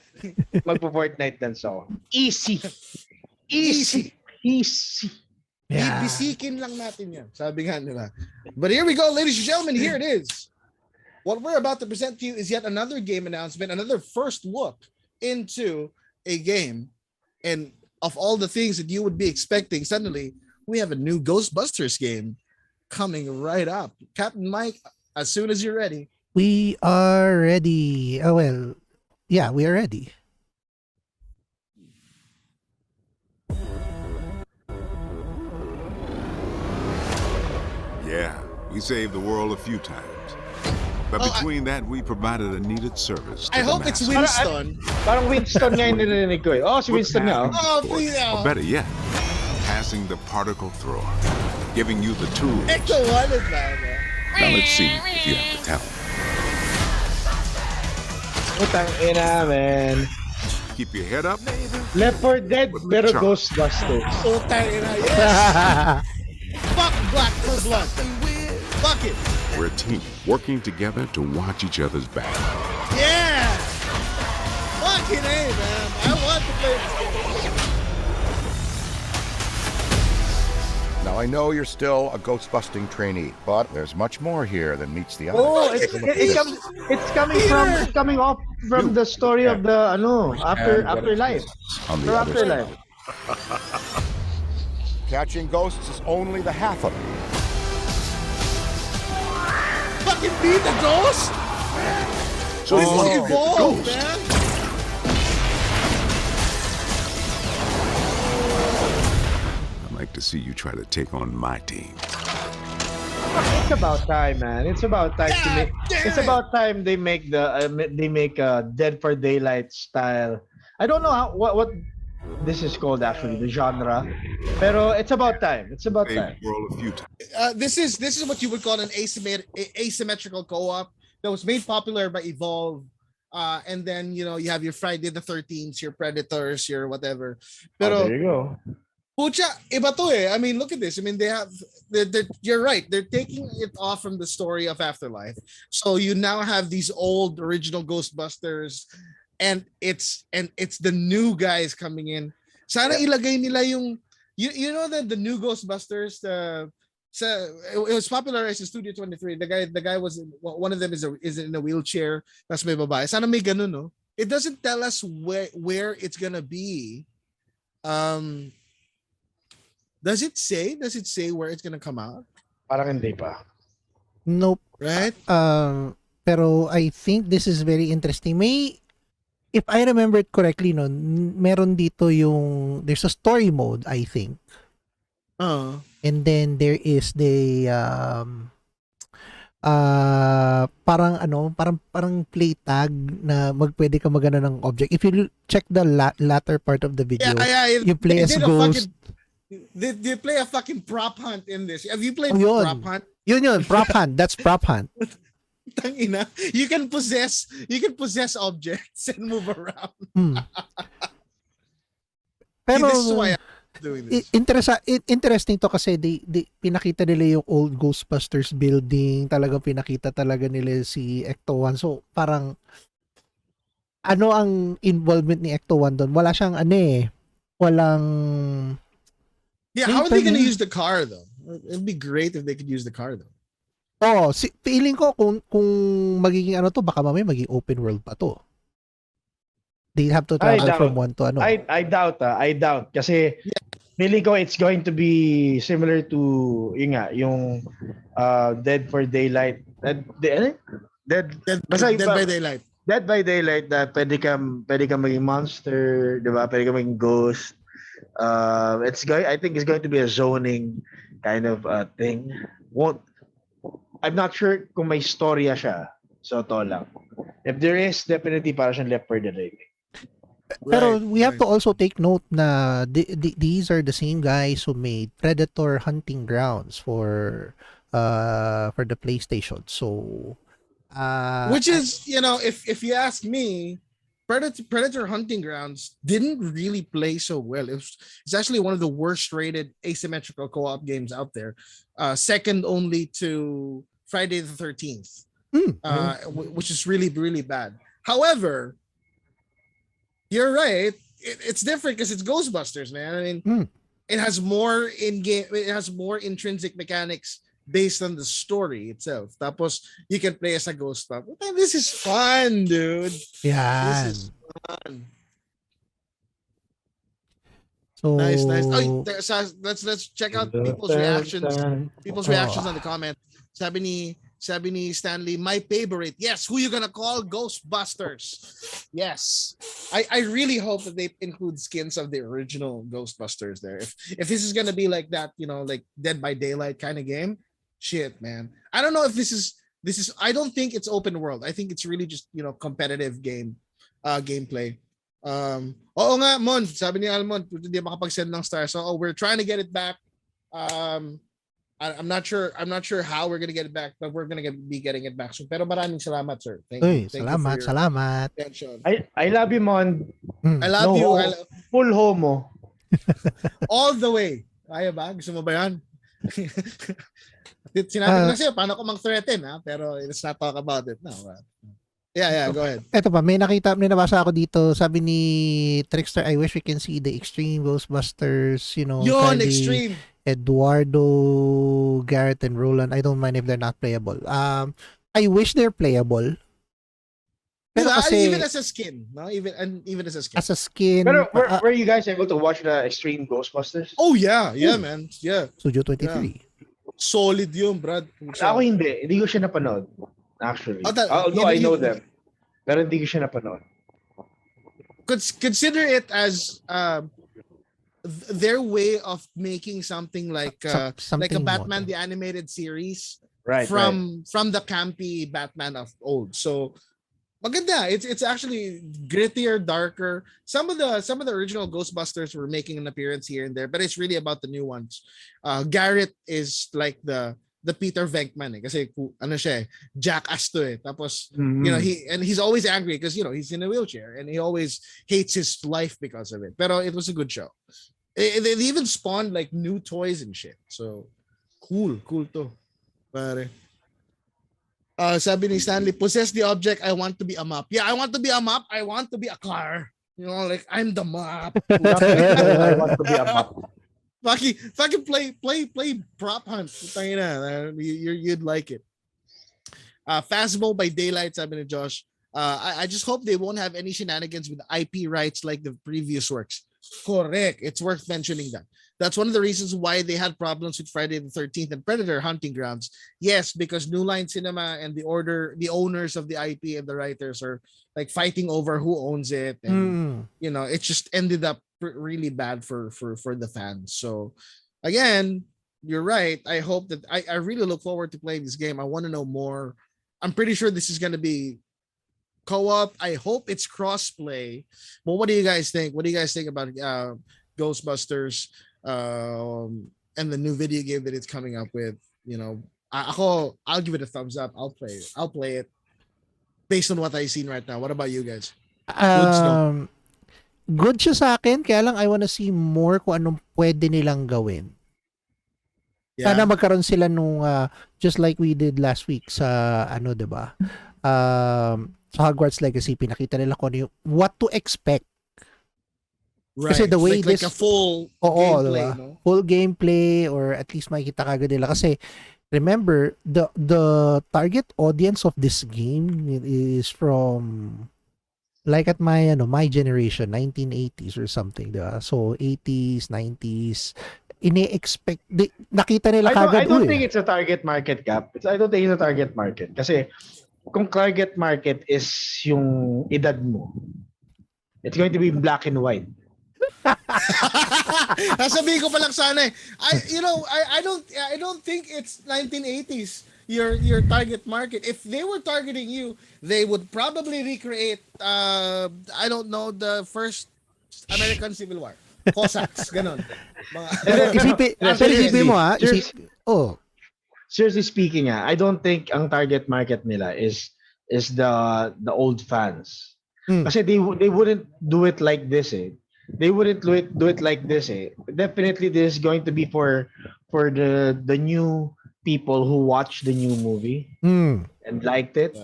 magpo-Fortnite dance ako. Easy. Yeah. Bisikin lang natin yan. Sabi nga nila. But here we go, ladies and gentlemen. Here it is. What we're about to present to you is yet another game announcement, another first look into a game. And of all the things that you would be expecting, suddenly we have a new Ghostbusters game coming right up. Captain Mike, as soon as you're ready. We are ready. Oh, well, yeah, we are ready. Yeah, we saved the world a few times. But between that, we provided a needed service to I the hope it's masses. Winston. Parang Winston nga yung narinig ko eh. Oh, si Winston nga. Oh, please, Or better yet, passing the particle thrower, giving you the tools. Ecto 1 is that, man. Now let's see if you have the talent. Putang ina, man. Keep your head up. Left 4 Dead, pero Charm. Ghostbusters. Putang ina, yes! Fuck Black for Blood. Fuck it. We're a team working together to watch each other's back. Yeah! Fucking A, man. I want to play this game. Now, I know you're still a ghost-busting trainee, but there's much more here than meets the eye. Oh, it's coming off from the story of the afterlife. On the Or other side. afterlife. Catching ghosts is only the half of it. Fucking be the ghost? So This you want is to get the evolved, ghost. man. I'd like to see you try to take on my team. It's about time, man. It's about time to God make. damn It's it. about time they make a Dead for Daylight style. I don't know what this is called actually, the genre. Pero it's about time. It's about Saved time. the world a few times. This is what you would call an asymmetrical co-op that was made popular by Evolve. And then you have your Friday the 13th, your Predators, your whatever. Pero There you go. pucha, iba to eh. I mean, look at this. I mean, you're right. They're taking it off from the story of Afterlife. So you now have these old original Ghostbusters, and it's the new guys coming in. Sana ilagay nila yung you know that the new Ghostbusters, it was popularized in Studio 23. The guy was one of them is in a wheelchair. That's may babae. Sana may ganun, no? It doesn't tell us where it's gonna be. Does it say where it's gonna come out? Parang hindi pa. Nope. Right? Pero I think this is very interesting. If I remember it correctly, no, meron dito there's a story mode, I think. And then there is the parang play tag na pwede ka magana ng object. If you check the latter part of the video, you play as ghost. They play a fucking prop hunt in this. Have you played Yun. prop hunt? Yun, prop hunt. That's prop hunt. Tangina. You can possess objects and move around. Pero This is why I'm doing this. interesting to kasi they pinakita nila yung old Ghostbusters building, talagang pinakita talaga nila si Ecto 1. So parang ano ang involvement ni Ecto 1 doon? Wala siyang walang Yeah, how are they gonna use the car though? It'd be great if they could use the car though. Oh, feeling ko kung magiging to, baka mamaya maging open world pa to. They have to travel from one to I doubt kasi feeling ko it's going to be similar to yung Dead for Daylight. Dead by Daylight. Dead by Daylight na pwede ka maging monster, 'di ba? Pwede ka maging ghost. I think it's going to be a zoning kind of thing. I'm not sure kung may storya siya. So to lang. If there is, definitely para siyang Left 4 Dead. Pero we have to also take note na these are the same guys who made Predator Hunting Grounds for the PlayStation. So which is, if you ask me, Predator Hunting Grounds didn't really play so well. It's actually one of the worst rated asymmetrical co-op games out there. Second only to Friday the 13th, which is really, really bad. However, you're right. It's different because it's Ghostbusters, man. I mean, it has more in-game. It has more intrinsic mechanics based on the story itself. Tapos, you can play as a ghost. This is fun, dude. Yan. This is fun. So, Nice. Oh, let's check out people's reactions. People's reactions on the comment. Sabi ni Stanley, my favorite. Yes, who you gonna call? Ghostbusters. Yes. I really hope that they include skins of the original Ghostbusters there. If this is gonna be like that, like Dead by Daylight kind of game, shit, man. I don't know if this is I don't think it's open world. I think it's really just, competitive gameplay. Oo nga, Mon, sabi ni Almond, hindi makapag-send ng stars. So, we're trying to get it back. I'm not sure how we're gonna get it back, but we're gonna be getting it back soon. Pero maraming salamat, sir. Thank you. Thank you for your salamat. attention. I love you, Mon. I love you. Full homo. All the way. Kaya ba? Gusto mo ba yan? Sinabi ko na sa'yo, paano ko mang-threaten, ha? Pero let's not talk about it now. Yeah, go ahead. Eto pa, may nabasa ako dito. Sabi ni Trickster, I wish we can see the extreme Ghostbusters, Yun, Kylie, extreme. Eduardo, Garrett, and Roland. I don't mind if they're not playable. I wish they're playable. Pero kasi, even as a skin, no? Even as a skin. As a skin. Pero were you guys able to watch the extreme Ghostbusters? Oh yeah, man. Yeah. Studio 23. Yeah. Solid yun, Brad. Ako hindi ko siya napanood. Actually. Although I know them. Pero hindi ko siya napanood. Consider it as their way of making something like like a Batman the animated series, right, from the campy Batman of old. So maganda. It's actually grittier, darker. Some of the original Ghostbusters were making an appearance here and there, but it's really about the new ones. Garrett is like the Peter Venkman kasi ano siya jackass to tapos he's always angry because he's in a wheelchair and he always hates his life because of it, pero it was a good show. They even spawned like new toys and shit, so cool to pare. Sabi ni Stanley, possess the object, I want to be a mop. Yeah, I want to be a mop. I want to be a car, like I'm the mop. I want to be a mop. Fucking play prop hunt. You'd like it. Fastball by Daylight, sabi ni Josh. I just hope they won't have any shenanigans with IP rights like the previous works. Correct. It's worth mentioning that. That's one of the reasons why they had problems with Friday the 13th and Predator Hunting Grounds. Yes, because New Line Cinema and the owners of the IP and the writers are like fighting over who owns it, and it just ended up really bad for the fans. So again, you're right. I hope that I really look forward to playing this game. I want to know more. I'm pretty sure this is going to be co-op. I hope it's cross-play. But what do you guys think? What do you guys think about Ghostbusters and the new video game that it's coming up with? I'll give it a thumbs up. I'll play it based on what I've seen right now. What about you guys? Good siya sa akin, kaya lang I wanna see more kung anong pwede nilang gawin. Yeah. Sana magkaroon sila nung just like we did last week sa diba? Sa Hogwarts Legacy, pinakita nila kung ano yung what to expect. Right. Kasi the way like a full gameplay, diba? No? Full gameplay, or at least makikita kagad nila. Kasi remember, the target audience of this game is from like at my generation, 1980s or something, diba? So 80s, 90s, ini-expect, nakita nila kagad. I don't think it's a target market, Cap. I don't think it's a target market. Kasi kung target market is yung edad mo, it's going to be black and white. Sabihin ko pa lang sana I don't think it's 1980s your target market. If they were targeting you, they would probably recreate I don't know, the first American Civil War. Cossacks, ganon. Isipin mo seriously speaking, I don't think ang target market nila is the old fans. Kasi they wouldn't do it like this. They wouldn't do it like this. Definitely, this is going to be for the new people who watched the new movie and liked it.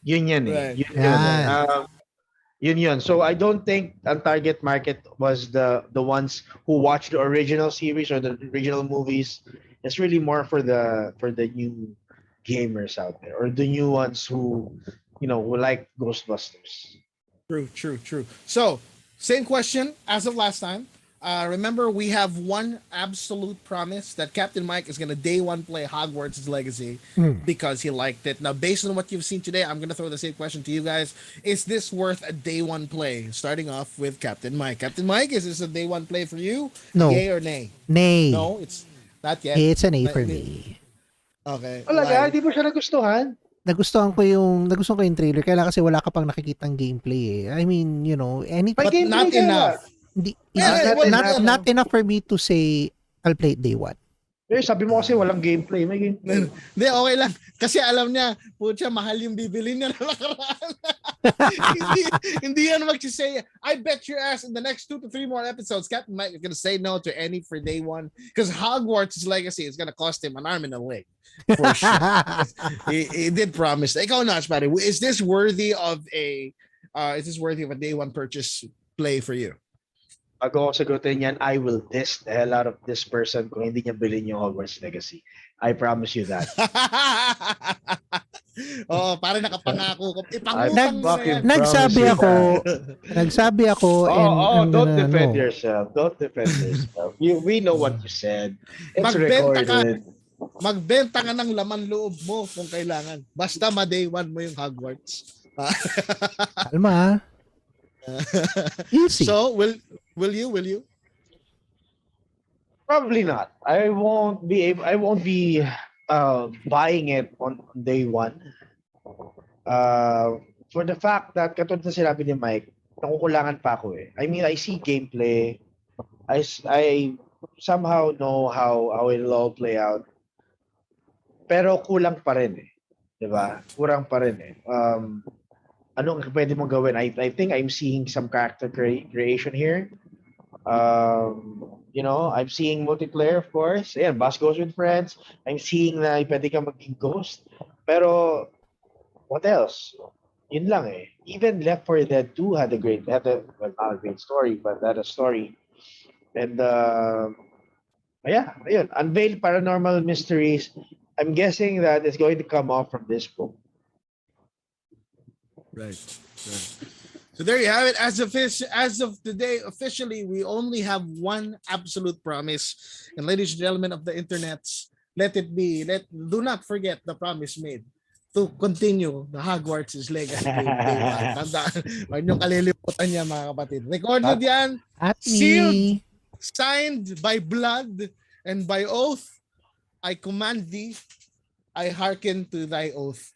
Yun yan Right. Yun. So I don't think ang target market was the ones who watched the original series or the original movies. It's really more for the new gamers out there, or the new ones who like Ghostbusters. True. So, same question as of last time. Remember, we have one absolute promise that Captain Mike is gonna day one play Hogwarts Legacy Hmm. because he liked it. Now, based on what you've seen today, I'm gonna throw the same question to you guys: is this worth a day one play? Starting off with Captain Mike. Captain Mike, is this a day one play for you? No. Yay or nay? Nay. No, it's not yet. It's an A Na- for ni- me. Okay, Talaga, why? di mo siya nagustuhan? Nagustuhan ko yung trailer kaya kasi wala ka pang nakikitang gameplay eh. I mean, any May But gameplay not ka nga. enough. Well, not enough for me to say I'll play it day one. Eh, sabi mo kasi walang gameplay. May gameplay. Hindi, okay lang. Kasi alam niya, putya, mahal yung bibili niya na nakaraan. hindi, hindi yan magsisay. I bet your ass in the next 2 to 3 more episodes, Captain Mike is gonna say no to any for day one. Because Hogwarts' Legacy is gonna cost him an arm and a leg. For sure. He did promise. Ikaw, Noch, buddy, is this worthy of a day one purchase play for you? Bago ako sagutin yan, I will diss the hell out of this person kung hindi niya bilhin yung Hogwarts Legacy. I promise you that. Oh, parang nakapangako ko. Ipangutang mo na yan. Nagsabi ako Don't defend yourself. Don't defend yourself. We know what you said. It's Magbenta ka. recorded. Magbenta ka ng laman loob mo kung kailangan. Basta ma-day one mo yung Hogwarts. Kalma. Easy. So, will you? Probably not. I won't be buying it on day one. For the fact that katulad na sinabi ni Mike, nakukulangan pa ako eh. I mean, I see gameplay. I somehow know how it'll all play out. Pero kulang pa rin eh. 'Di ba? Kurang pa rin eh. Anong pwede mong gawin? I think I'm seeing some character creation here. I'm seeing multiplayer, of course. Ayan, Boss Goes with Friends. I'm seeing na pwede ka maging ghost. Pero, what else? Yun lang eh. Even Left 4 Dead 2 had not a great story, but had a story. And, ayun. Unveiled Paranormal Mysteries. I'm guessing that it's going to come off from this book. Right. So there you have it. As of today, officially, we only have one absolute promise. And ladies and gentlemen of the internet, let it be. Do not forget the promise made to continue the Hogwarts' Legacy. Tandaan. Huwag niyong kalilimutan niya, mga kapatid. Recorded yan. At Sealed. me. Signed by blood and by oath. I command thee. I hearken to thy oath.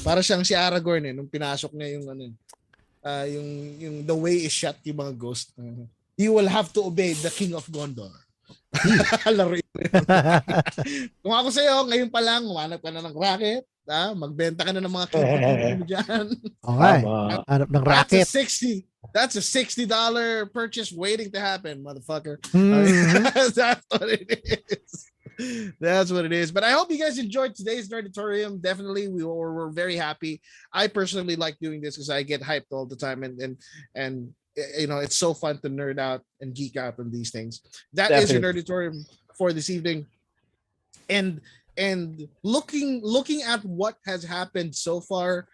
Para siyang si Aragorn nung pinasok niya yung the way is shut yung mga ghost. You will have to obey the King of Gondor. Kung ako sa'yo, ngayon pa lang, umanap ka na ng racket, magbenta ka na ng mga mo dyan. Okay. Hanap ng racket. That's a $60 purchase waiting to happen, motherfucker. Mhm. That's what it is. That's what it is. But I hope you guys enjoyed today's Nerdatorium. Definitely, we're very happy. I personally like doing this because I get hyped all the time, and it's so fun to nerd out and geek out on these things. That is your Nerdatorium for this evening. And looking at what has happened so far,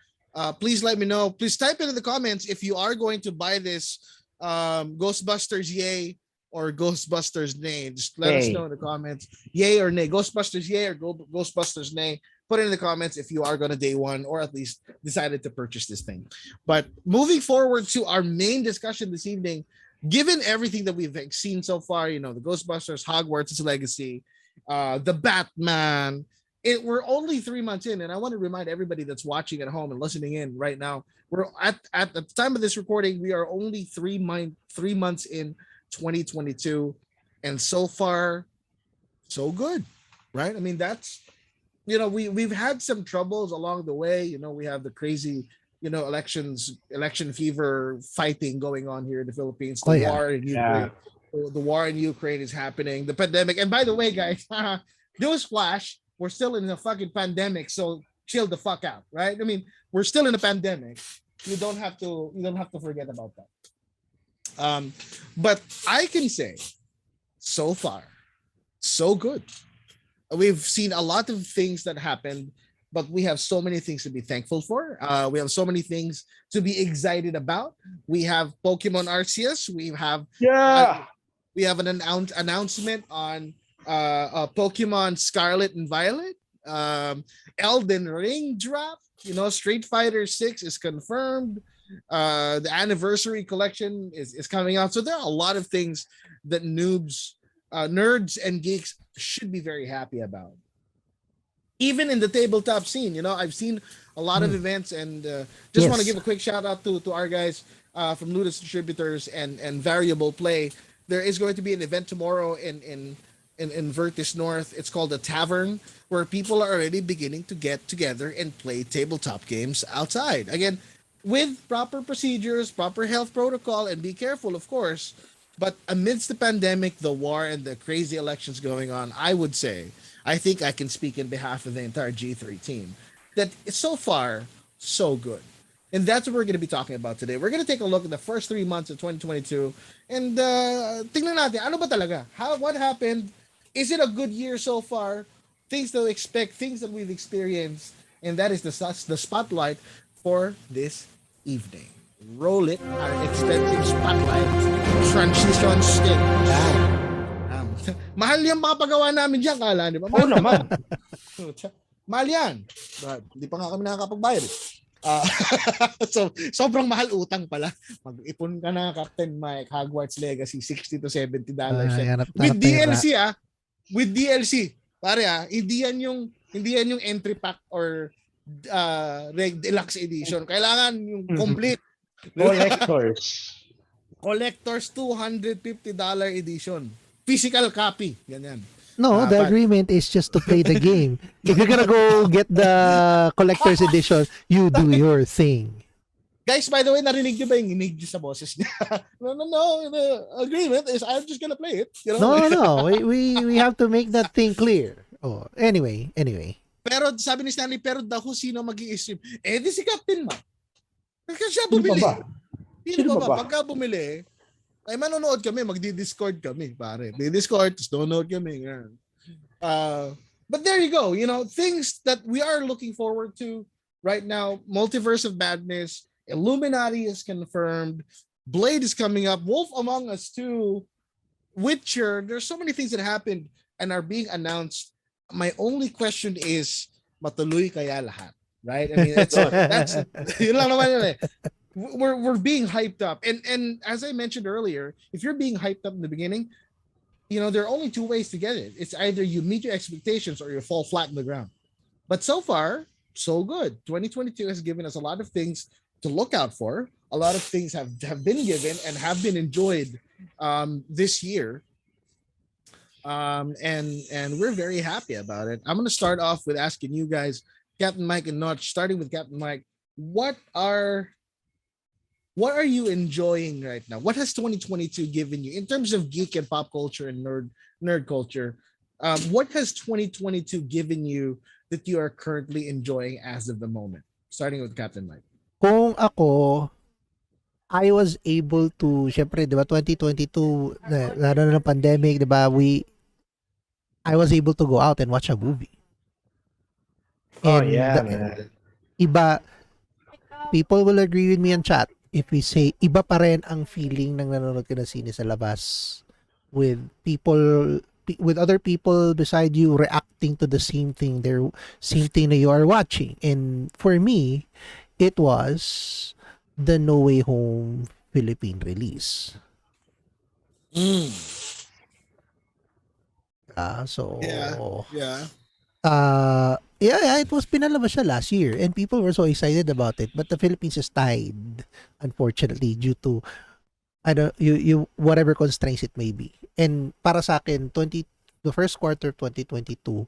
please let me know. Please type into the comments if you are going to buy this Ghostbusters Yay or Ghostbusters nay. Just let us know in the comments. Yay or nay. Ghostbusters yay or Ghostbusters nay. Put it in the comments if you are going to day one or at least decided to purchase this thing. But moving forward to our main discussion this evening, given everything that we've seen so far, the Ghostbusters, Hogwarts' Legacy, the Batman, we're only 3 months in, and I want to remind everybody that's watching at home and listening in right now, we're at the time of this recording, we are only 3 months in 2022, and so far so good, right? I mean, that's we've had some troubles along the way. We have the crazy election fever fighting going on here in the Philippines. The war in Ukraine. The war in Ukraine is happening. The pandemic, and by the way, guys, newsflash, we're still in a fucking pandemic, so chill the fuck out, right? I mean, we're still in a pandemic. You don't have to forget about that. But I can say, so far, so good. We've seen a lot of things that happened, but we have so many things to be thankful for. We have so many things to be excited about. We have Pokemon Arceus. We have We have an announcement on Pokemon Scarlet and Violet. Elden Ring drop. Street Fighter 6 is confirmed. The anniversary collection is coming out. So there are a lot of things that nerds and geeks should be very happy about. Even in the tabletop scene, I've seen a lot of events, and just want to give a quick shout out to our guys from Ludus Distributors and Variable Play. There is going to be an event tomorrow in Vertis North. It's called the Tavern, where people are already beginning to get together and play tabletop games outside. Again, with proper procedures, proper health protocol, and be careful, of course. But amidst the pandemic, the war, and the crazy elections going on, I think I can speak in behalf of the entire G3 team, that it's so far so good. And that's what we're going to be talking about today. We're going to take a look at the first 3 months of 2022 and tingnan natin, ano ba talaga? What happened? Is it a good year so far? Things to expect, things that we've experienced, and that is the spotlight for this evening. Roll it, our extensive spotlight transition stage. Mahal yung mga pagawa namin diyan, kala, di ba? Oo naman. Mahal yan. Hindi pa nga kami nakakapagbayad. So, sobrang mahal utang pala. Mag-ipon ka na, Captain Mike, Hogwarts Legacy, $60 to $70. With DLC, with DLC. Pare, hindi yan yung entry pack or deluxe edition. Kailangan yung complete. Collectors $250 edition. Physical copy. Ganyan. No, the agreement is just to play the game. If you're gonna go get the collector's edition, you do your thing. Guys, by the way, narinig niyo ba yung inig sa boses niya? No. The agreement is I'm just gonna play it. No. We have to make that thing clear. Oh, anyway. Pero sabi ni Stanley, pero daw kung sino mag-i-stream. Di si Captain Ma. Kasi siya bumili. Sino ba? Pagka bumili, ay manonood kami, magdi-discord kami, pare. Di-discord, tapos download kami. But there you go. Things that we are looking forward to right now. Multiverse of Madness, Illuminati is confirmed, Blade is coming up, Wolf Among Us 2, Witcher. There's so many things that happened and are being announced. My only question is, matuloy kaya lahat? Right? I mean, that's yun lang naman yun eh. We're being hyped up, and as I mentioned earlier, if you're being hyped up in the beginning, there are only two ways to get it. It's either you meet your expectations or you fall flat on the ground. But so far, so good. 2022 has given us a lot of things to look out for. A lot of things have been given and have been enjoyed this year. And we're very happy about it. I'm going to start off with asking you guys, Captain Mike and Noch, starting with Captain Mike, what are you enjoying right now? What has 2022 given you in terms of geek and pop culture and nerd culture? What has 2022 given you that you are currently enjoying as of the moment? Starting with Captain Mike. Kung ako, I was able to, syempre, di ba, 2022, lalo na ng pandemic, di ba, I was able to go out and watch a movie. And iba, people will agree with me in chat if we say, iba pa rin ang feeling ng nanonood ka ng sine sa labas with other people beside you reacting to the same thing that you are watching. And for me, it was the No Way Home Philippine release. It was pinalabas siya last year and people were so excited about it, but the Philippines is tied, unfortunately, due to you whatever constraints it may be. And para sa akin, the first quarter 2022,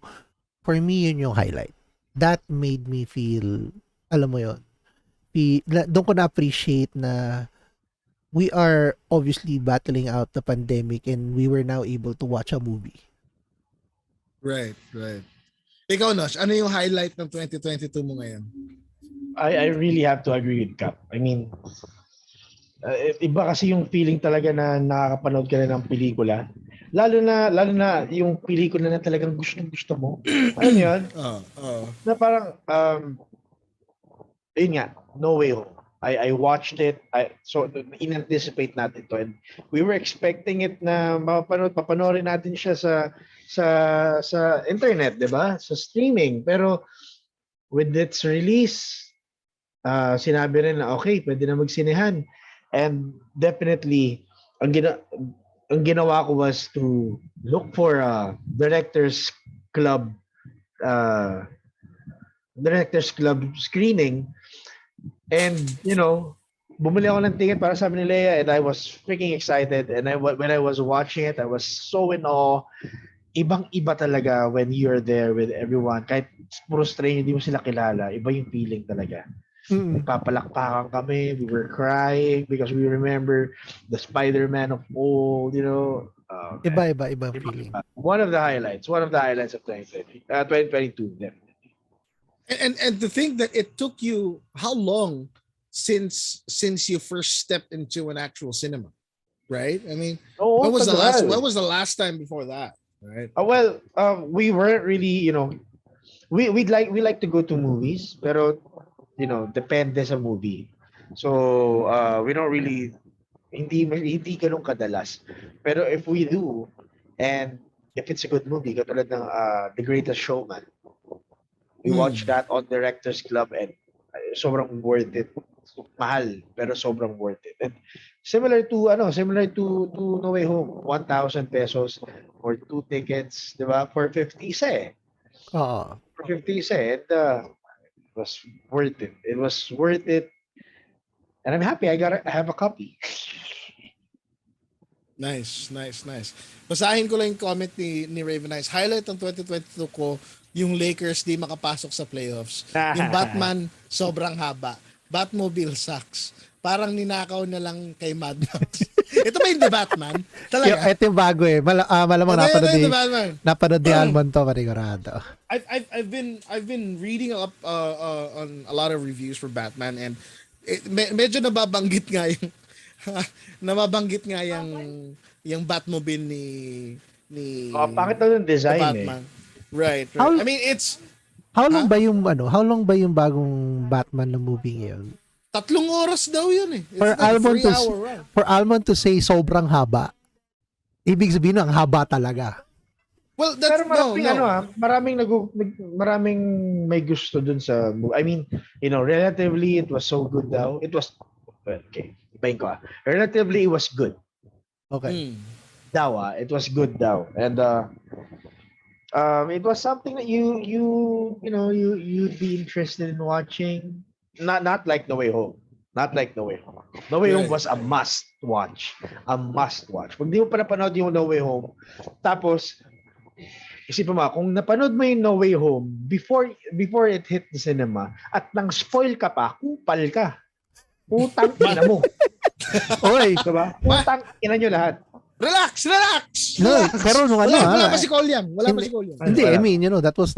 for me yun yung highlight. That made me feel, alam mo yun, doon ko na-appreciate na we are obviously battling out the pandemic and we were now able to watch a movie. Right. Ikaw, Nosh, ano yung highlight ng 2022 mo ngayon? I really have to agree with Cap. I mean, iba kasi yung feeling talaga na nakakapanood ka na ng pelikula. Lalo na yung pelikula na talagang gusto mo. Alam yun? Na parang, yun nga, No Way Home. I watched it. So in-anticipate natin to, and we were expecting it na papanoorin natin siya sa internet, 'di ba? Sa streaming. Pero with its release, sinabi rin na okay, pwede na magsinehan. And definitely ang ginawa ko was to look for a club uh, directors club screening. And, bumili ako ng ticket para sa amin ni Leia, and I was freaking excited. And when I was watching it, I was so in awe. Ibang-iba talaga when you're there with everyone. Kahit puro stranger, hindi mo sila kilala. Iba yung feeling talaga. Nagpapalakpakan kami. We were crying because we remember the Spider-Man of old, Iba feeling. One of the highlights of 2022, definitely. And to think that it took you how long since you first stepped into an actual cinema, right? I mean, when was the last time before that, right? We weren't really, we like to go to movies, pero depende sa movie. So we don't really hindi ganun kadalas. Pero if we do, and if it's a good movie, katulad ng The Greatest Showman, we watched that on Directors Club, and sobrang worth it. Mahal, pero sobrang worth it. And similar to No Way Home, 1,000 pesos for 2 tickets, 'di ba? For 50 isa eh. Oo. For 50 isa eh. And it was worth it. It was worth it. And I'm happy I have a copy. Nice. Basahin ko lang yung comment ni Raven Eyes. Highlight ng 2022 ko, yung Lakers di makapasok sa playoffs. Yung Batman, sobrang haba. Batmobile sucks. Parang ninakaw na lang kay Mad Max. Ito ba yung The Batman? Talaga? Ito yung bago eh. Malamang napanood ni Almond to, panigurado. I've been reading up on a lot of reviews for Batman, and medyo nababanggit nga yung Batmobile ni Pangit na yung design Batman. eh. Right. I mean, it's How long ba yung bagong Batman na movie ngayon? 3 oras daw yun eh. It's For like Almond 3 hour run. For Almond to say sobrang haba, ibig sabihin ang haba talaga. Well, that's Pero maraming may gusto dun sa movie. I mean, relatively it was so good daw. It was okay. Ibahin ko. Relatively it was good. Okay. It was good daw. And it was something that you'd be interested in watching. Not like No Way Home. No Way Home was a must watch. Pag di mo pa napanood yung No Way Home, tapos isipin mo, kung napanood mo yung No Way Home before it hit the cinema at nang spoil ka pa, kupal ka. Putang ina mo. Oy, diba? Putang ina nyo lahat. Relax. no, pero wala pa si Kolyang. Hindi, I mean, that was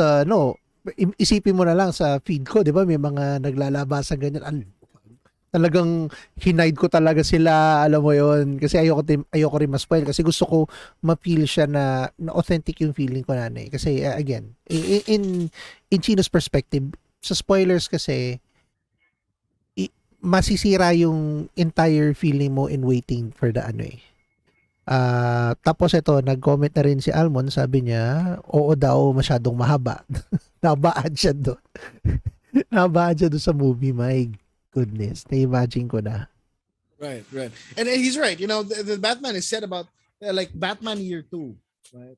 isipin mo na lang sa feed ko, di ba? May mga naglalabasan ganyan. Talagang hinide ko talaga sila, alam mo yon, kasi ayoko rin ma-spoil kasi gusto ko ma-feel siya na authentic yung feeling ko na eh. Kasi again, in Chino's perspective, sa spoilers kasi masisira yung entire feeling mo in waiting for the tapos ito, nag-comment na rin si Almond, sabi niya, oo daw, masyadong mahaba. Nabaan siya doon. Nabaan siya doon sa movie, my goodness. Na-imagine ko na. Right. And he's right. The Batman is said about like Batman Year 2, right?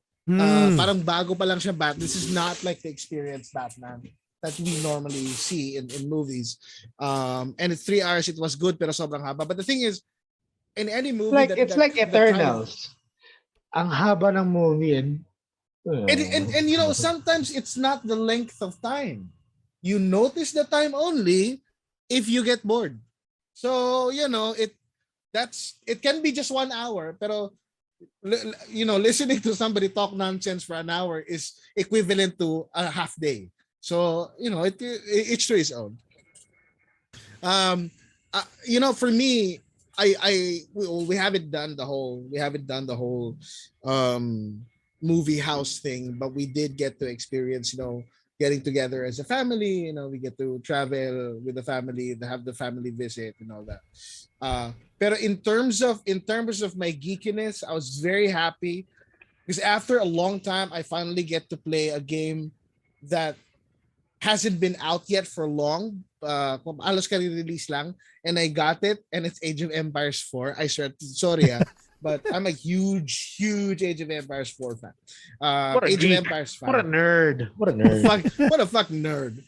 Parang bago pa lang siya This is not like the experienced Batman that we normally see in movies. And it's 3 hours. It was good, pero sobrang haba. But the thing is, in any movie, it's like Eternals. Ang haba ng movie and sometimes it's not the length of time. You notice the time only if you get bored. So it can be just 1 hour, pero listening to somebody talk nonsense for an hour is equivalent to a half day. So each to his own. For me, we haven't done the whole movie house thing, but we did get to experience getting together as a family. We get to travel with the family, have the family visit and all that. Pero in terms of my geekiness, I was very happy because after a long time, I finally get to play a game that hasn't been out yet for long. Alos ka release lang, and I got it, and it's Age of Empires 4. I swear, sorry, but I'm a huge, huge Age of Empires 4 fan. What a Age of geek. Empires What a fan. nerd. What a nerd. What a fuck nerd.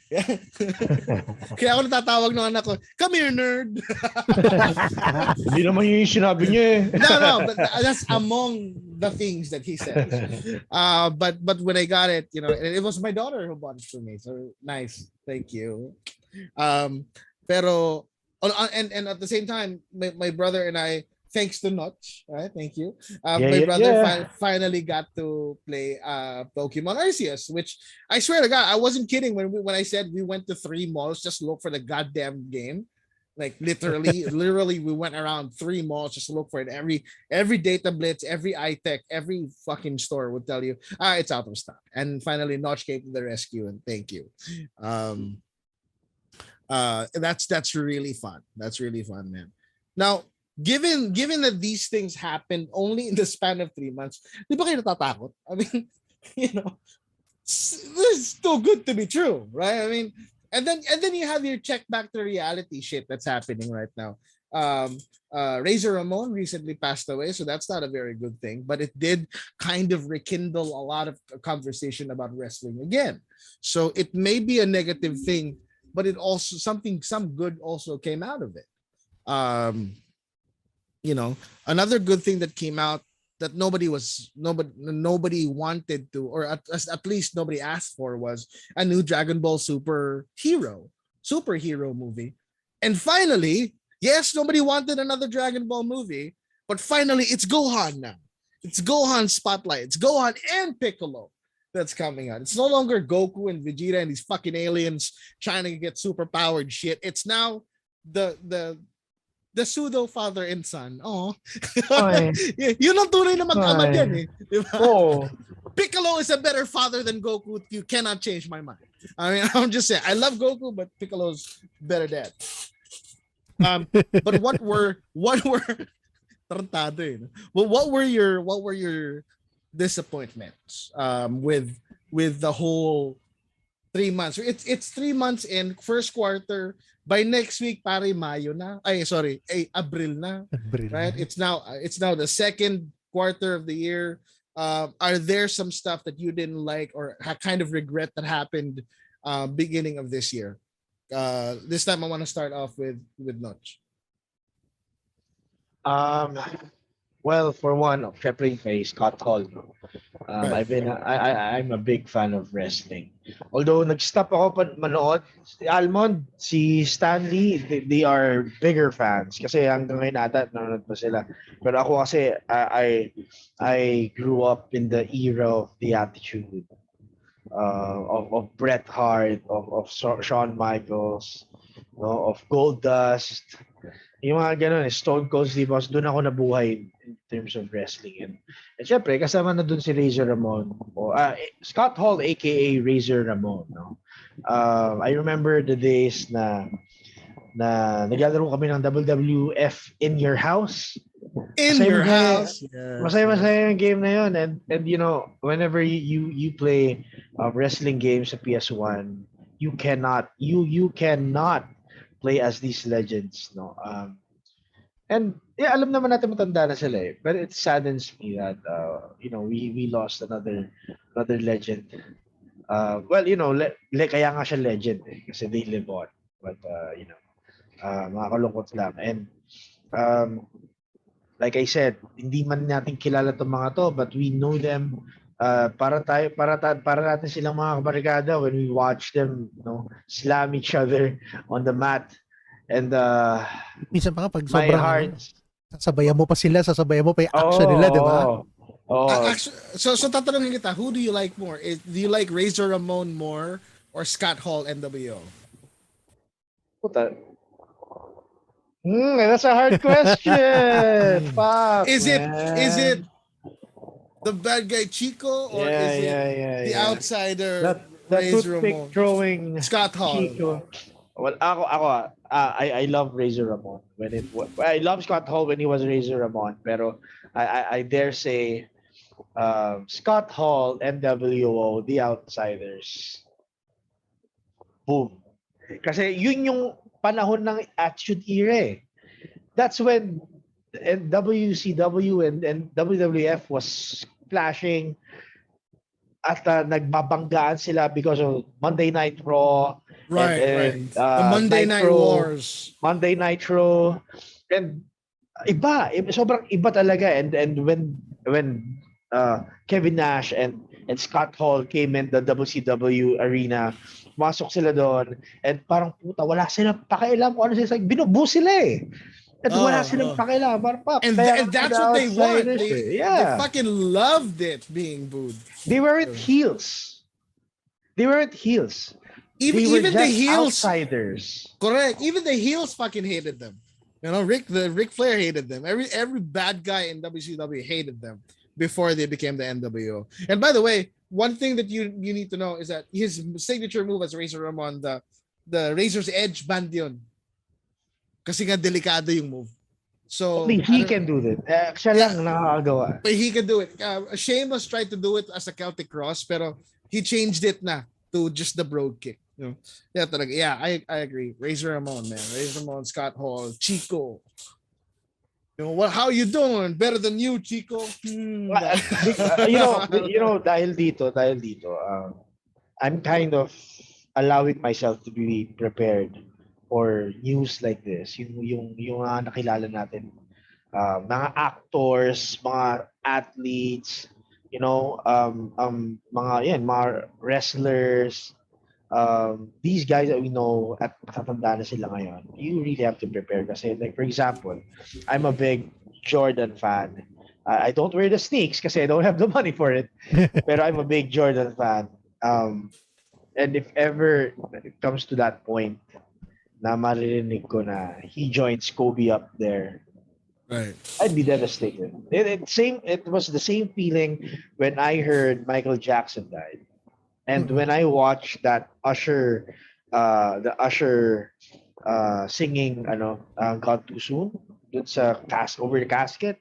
Kaya ako natatawag ng anak ko, come here, nerd. Hindi naman yun yung sinabi niya eh. No, but that's among the things that he says. But when I got it, it was my daughter who bought it for me. So nice, thank you. Pero and at the same time, my brother and I, thanks to Noch, right? Thank you. My brother finally got to play Pokemon Arceus, which I swear to God, I wasn't kidding when I said we went to 3 malls just to look for the goddamn game. Like literally, we went around 3 malls just to look for it. Every data blitz, every iTech, every fucking store would tell you, it's out of stock. And finally, Notch came to the rescue, and thank you. That's really fun. That's really fun, man. Now, given that these things happened only in the span of 3 months, di ba kayo natatakot? I mean, this is too good to be true, right? I mean, and then you have your check back to reality shit that's happening right now. Razor Ramon recently passed away, so that's not a very good thing, but it did kind of rekindle a lot of conversation about wrestling again. So it may be a negative thing, but it also some good also came out of it. Another good thing that came out that nobody wanted to, or at least nobody asked for, was a new Dragon Ball superhero movie. And finally, yes, nobody wanted another Dragon Ball movie, but finally it's Gohan now. It's Gohan Spotlight. It's Gohan and Piccolo that's coming out. It's no longer Goku and Vegeta and these fucking aliens trying to get super powered shit. It's now the pseudo father and son. Oh. Yun ang tunay na mag-ama dyan eh. Diba? Oh. Piccolo is a better father than Goku. You cannot change my mind. I mean, I'm just saying, I love Goku, but Piccolo's better dad. But what were tarantado eh. Well, what were your disappointments with the whole 3 months? It's 3 months in, first quarter. By next week, pare, Mayo na. Abril na. Right? It's now the second quarter of the year. Are there some stuff that you didn't like or kind of regret that happened beginning of this year? This time I want to start off with Notch. Well, for one, syempre kay Scott Hall. Right. I'm a big fan of wrestling. Although nag-stop ako manood, si Almond, si Stanley, they are bigger fans kasi hanggang ngayon ata nanonood pa sila. Pero ako kasi I grew up in the era of the Attitude, of Bret Hart, of Shawn Michaels, of Goldust. Yung mga ganun, Stone Cold Steve Austin, doon ako nabuhay in terms of wrestling. And syempre, kasama na doon si Razor Ramon, Scott Hall, aka Razor Ramon. No? I remember the days na naglalaro kami ng WWF in your house. In your house. Masaya yung game na yun. And whenever you play wrestling games sa PS1, you cannot play as these legends, no? And yeah, alam naman natin matanda na sila eh. But it saddens me that we lost another legend. Kaya nga siya legend eh, kasi they live on. But makakalungkot lang. And like I said, hindi man natin kilala tong mga to, but we know them. Para natin silang mga kabarikada when we watch them, slam each other on the mat. And minsan pa nga pag my sobrang heart, sasabayan mo pa yung action nila, di ba? So tatanungin kita, who do you like more? Do you like Razor Ramon more or Scott Hall NWO? Puta. That's a hard question. Fuck, Is man. it the bad guy Chico or is it the outsider Razor toothpick Ramon. throwing Scott Hall. Chico. Well, I love Razor Ramon I love Scott Hall when he was Razor Ramon, pero I dare say Scott Hall, NWO, The Outsiders, boom. Kasi yun yung panahon ng Attitude Era. That's when WCW and WWF was flashing at nagbabanggaan sila because of Monday Night Raw Right. The Monday Night Nitro, Wars. Monday Nitro, and sobrang iba talaga. And when Kevin Nash and Scott Hall came in the WCW arena, masok sila doon, and parang puta, wala silang pakialam kung ano sila, binubu sila eh. At wala silang pakialam. And that's what they want. They fucking loved it being booed. They weren't heels. Even The heels, outsiders. correct. Even the heels fucking hated them. You know, Ric Flair hated them. Every bad guy in WCW hated them before they became the NWO. And by the way, one thing that you need to know is that his signature move as Razor Ramon, the Razor's Edge band yun. Kasi nga delikado yung move. So only he can do that. Siya lang nakakagawa. But he can do it. Sheamus tried to do it as a Celtic Cross, pero he changed it na to just the broad kick. You know? Yeah, talaga. Yeah, I agree. Razor Ramon, man. Razor Ramon, Scott Hall, Chico. You know, how you doing? Better than you, Chico. You know, dahil dito, I'm kind of allowing myself to be prepared for news like this. Yung nakilala natin, mga actors, mga athletes, you know, mga wrestlers, these guys that we know at matatanda na sila ngayon, you really have to prepare kasi, like, for example, I'm a big Jordan fan. I don't wear the sneaks kasi I don't have the money for it, pero I'm a big Jordan fan. And if ever it comes to that point na maririnig ko na he joins Kobe up there, right, I'd be devastated. It was the same feeling when I heard Michael Jackson died. And when I watched that Usher, the Usher singing, "God Too Soon," it's over the casket.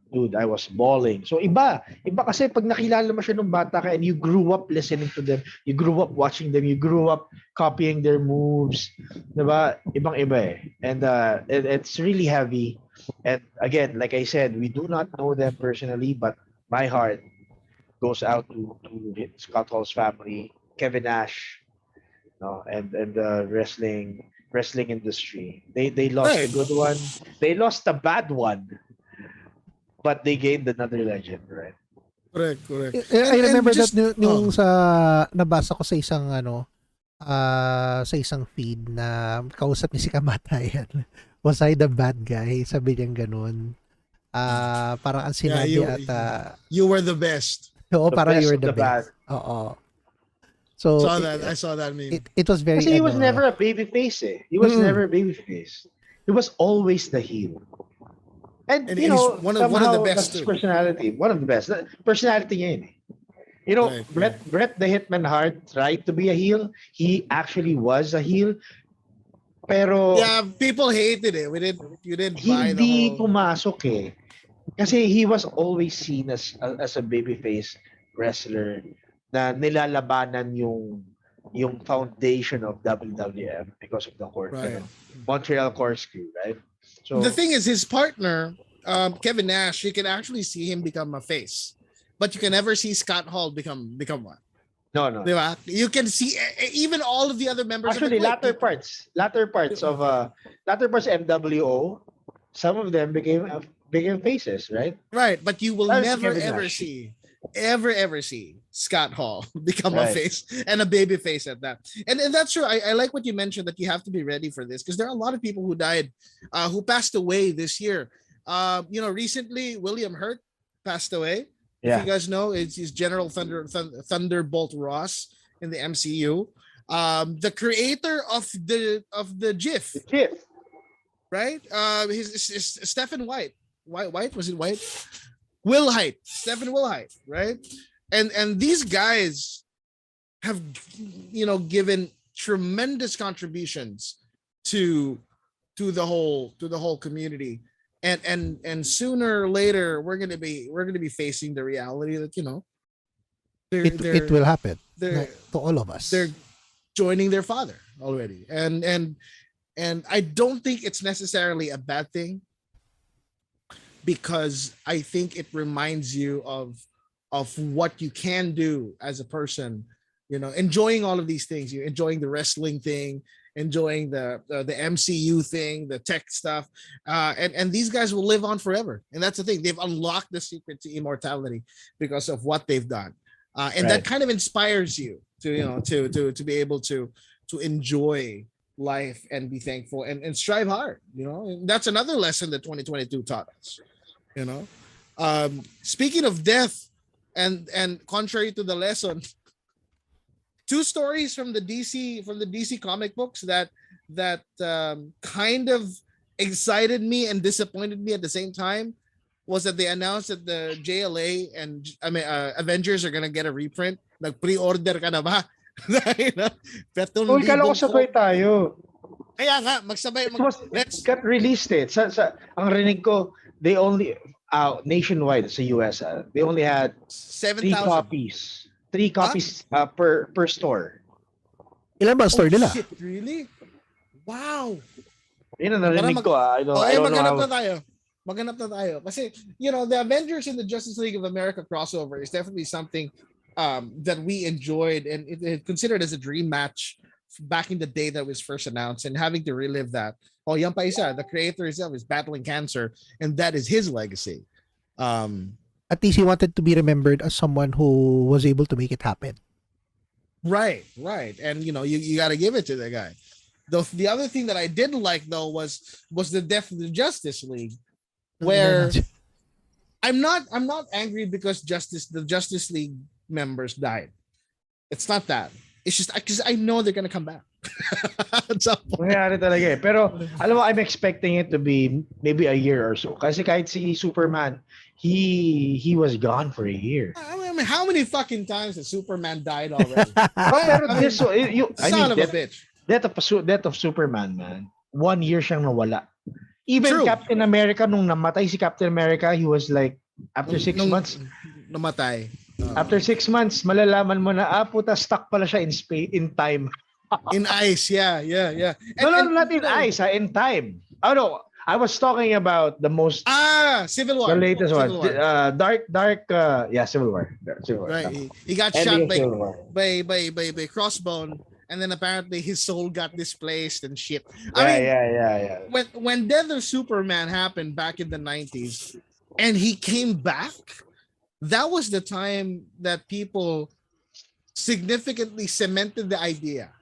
Dude, I was bawling. So iba kasi pag nakilala mo siya nung bata ka and you grew up listening to them, you grew up watching them, you grew up copying their moves, diba? Ibang-iba eh. And it's really heavy. And again, like I said, we do not know them personally, but my heart goes out to Scott Hall's family, Kevin Nash, and the wrestling industry. They lost a good one. They lost a bad one, but they gained another legend, right? Correct. I remember that nung sa nabasa ko sa isang sa isang feed na kausap ni si Kamatayan. Was I the bad guy? Sabi niya ganun. Parang ang sinabi you were the best. Oo, parang you were the best. Oo. So I saw that meme. It was very. Kasi he was never a baby face. He was never a baby face. He was always the heel. And you know, one of the best that's personality. One of the best. Personality niya yun eh. You know, right. Bret the Hitman Hart tried to be a heel. He actually was a heel. Pero yeah, people hated it. You didn't buy the hindi whole... pumasok eh. Kasi he was always seen as a babyface wrestler na nilalabanan yung foundation of WWF because of the Montreal Corkscrew, right? So the thing is, his partner, Kevin Nash, you can actually see him become a face, but you can never see Scott Hall become one. No. Diba? You can see even all of the other members. Actually, latter parts of MWO, some of them became faces, right? Right, but you will never ever see Scott Hall become a face and a baby face at that. And that's true. I like what you mentioned, that you have to be ready for this because there are a lot of people who died, who passed away this year. Recently William Hurt passed away. Yeah. If you guys know, he's General Thunderbolt Ross in the MCU. The creator of the GIF. The GIF. Right? He's Stephen White. White? Was it White? Stephen Wilhite, right? And these guys have given tremendous contributions to the whole community. And sooner or later we're gonna be facing the reality that It will happen they're to all of us. they're joining their father already, and I don't think it's necessarily a bad thing, because I think it reminds you of what you can do as a person, enjoying all of these things. You're enjoying the wrestling thing, enjoying the MCU thing, the tech stuff, and these guys will live on forever. And that's the thing; they've unlocked the secret to immortality because of what they've done, and that kind of inspires you to be able to enjoy life and be thankful and strive hard. And that's another lesson that 2022 taught us. Speaking of death, and contrary to the lesson, two stories from the DC comic books that kind of excited me and disappointed me at the same time was that they announced that the JLA and Avengers are gonna get a reprint. Nag-pre-order ka na ba? Uy, kala ko sabay tayo. Kaya nga, magsabay. Let's got released it. Ang rinig ko, they only nationwide sa US, they only had 7,000 copies. 3 copies per store. Ilan ba ang store nila? Shit, really? Wow. Yun ang narinig ko. I don't know Maghanap na tayo. Kasi, the Avengers and the Justice League of America crossover is definitely something that we enjoyed, and it considered as a dream match back in the day that was first announced, and having to relive that. Oh, yan pa isa, the creator himself is battling cancer, and that is his legacy. At least he wanted to be remembered as someone who was able to make it happen. Right. And you got to give it to the guy. The other thing that I didn't like though was the death of the Justice League, where I'm not angry because the Justice League members died. It's not that. It's just because I know they're gonna come back. Nangyari talaga eh. Pero alam mo, I'm expecting it to be maybe a year or so. Kasi kahit si Superman, he was gone for a year. I mean, how many fucking times has Superman died already? Pero this, son of a bitch. Death of Superman, man. 1 year siyang nawala. Even True. Captain America, nung namatay si Captain America, he was like, after 6 months, namatay. after 6 months, malalaman mo na, puta, stuck pala siya in time. In ice, yeah. No, not in ice, in time. Oh no, I was talking about the most Civil War. the latest Civil one. War. Dark Civil War. Civil War. Right. He got Ending shot of Civil War. by crossbone, and then apparently his soul got displaced and shit. Yeah. When Death of Superman happened back in the 90s and he came back, that was the time that people significantly cemented the idea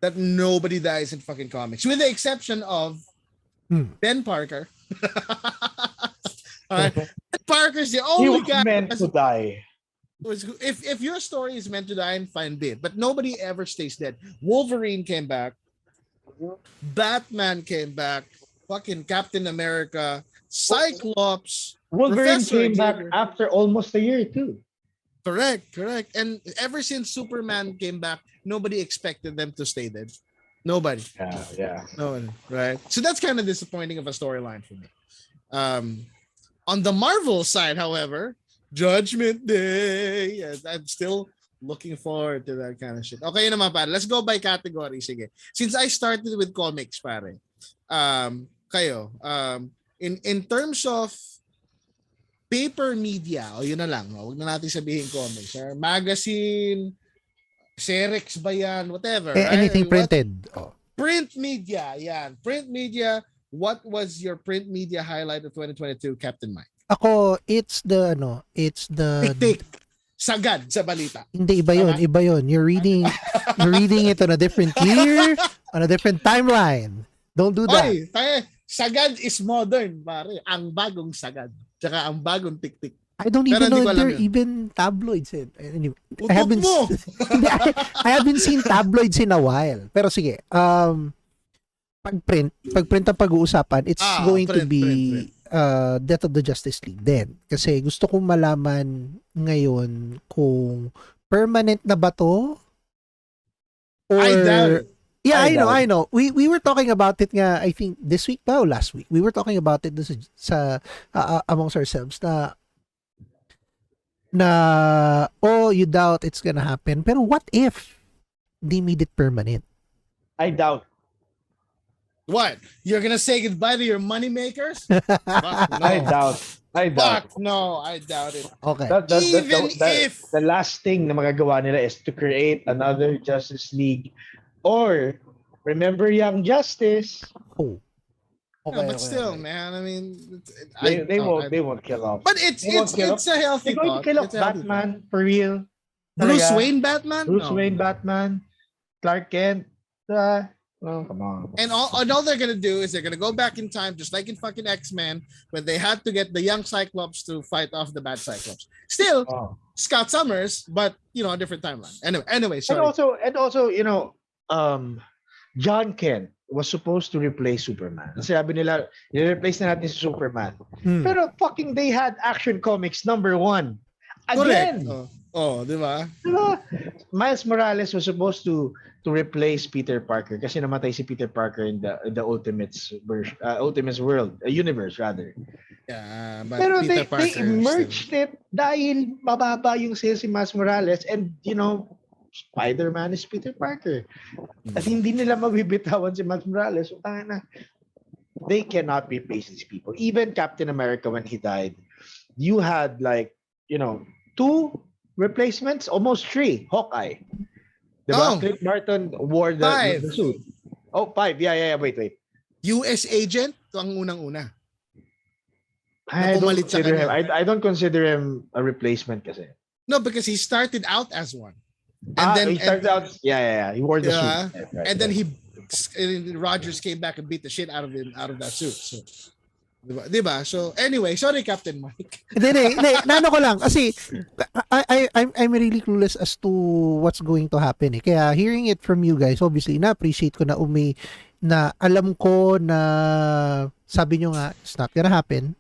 that nobody dies in fucking comics, with the exception of Ben Parker. All right. Ben Parker's the He only was guy meant to die. if your story is meant to die, and fine be it, but nobody ever stays dead. Wolverine came back, Batman came back, fucking Captain America, Cyclops, Wolverine Professor came back Xavier. after almost a year too. Correct. And ever since Superman came back, nobody expected them to stay dead. Nobody. Yeah. Nobody. Right. So that's kind of disappointing of a storyline for me. On the Marvel side, however, Judgment Day. Yes, I'm still looking forward to that kind of shit. Okay naman, pare. Let's go by category. Sige. Since I started with comics, pare. Kayo, in terms of paper media, o yun na lang, huwag na natin sabihin comics. Magazine, Xerox ba yan, whatever. Right? Anything printed. Print media, yan. Print media, what was your print media highlight of 2022, Captain Mike? Ako, it's the Tik-tik. Sagad sa balita. Hindi, iba yun. You're reading it on a different year, on a different timeline. Don't do that. Oy, sagad is modern, pare. Ang bagong sagad. Tsaka ang bagong tik-tik. I don't even Pero know hindi ko if alam there yun. even tabloids. Anyway, Utot I haven't mo! I haven't seen tabloids in a while. Pero sige, pag print ang pag-uusapan, it's going to be print. Death of the Justice League then. Kasi gusto kong malaman ngayon kung permanent na ba to Or I doubt it. yeah, I I know, doubt I know. We were talking about it nga, I think this week ba o last week. We were talking about it dun amongst ourselves na oh, you doubt it's gonna happen. Pero what if they made it permanent? I doubt. What? You're gonna say goodbye to your money makers? Fuck no. I doubt. I doubt. Fuck no, I doubt it. Okay. Even if the last thing na magagawa nila is to create another Justice League or remember Young Justice. Oh. Okay, but okay, still, okay. man. I mean, They won't kill off. But it's They won't kill it's a healthy They're going to thought. kill off It's a healthy Batman for real. thought. Bruce Talaga. Wayne Batman. Bruce No. Wayne Batman, Clark Kent. Oh, come on. And all they're gonna do is they're gonna go back in time, just like in fucking X-Men, when they had to get the young Cyclops to fight off the bad Cyclops. Still, Oh. Scott Summers, but a different timeline. Anyway, And sorry. also, John Kent was supposed to replace Superman. Sabi nila, i-replace na natin si Superman. Pero fucking they had Action Comics #1. Again. Di ba? Diba? Miles Morales was supposed to replace Peter Parker kasi namatay si Peter Parker in the Ultimates version, Ultimates world, universe rather. Yeah, but Pero Peter they Parker merged it dahil mababa yung sales si Miles Morales and Spider-Man is Peter Parker. At hindi nila mabibitawan si Miles Morales. So na, they cannot replace these people. Even Captain America when he died, you had 2 replacements, almost 3. Hawkeye. Diba? Oh. Clint Barton wore the suit. Oh, 5. Yeah. Wait. US agent, ito ang unang-una. I don't pumalit sa consider him. kanya. I don't consider him a replacement kasi. No, because he started out as one. And then he started out. Yeah. He wore the Yeah. suit. Right, and then right. Rogers came back and beat the shit out of that suit. So, diba? So anyway, sorry Captain Mike. Hindi, nano ko lang kasi I'm really clueless as to what's going to happen eh. Kaya hearing it from you guys, obviously na-appreciate ko na alam ko na sabi nyo nga it's not gonna happen.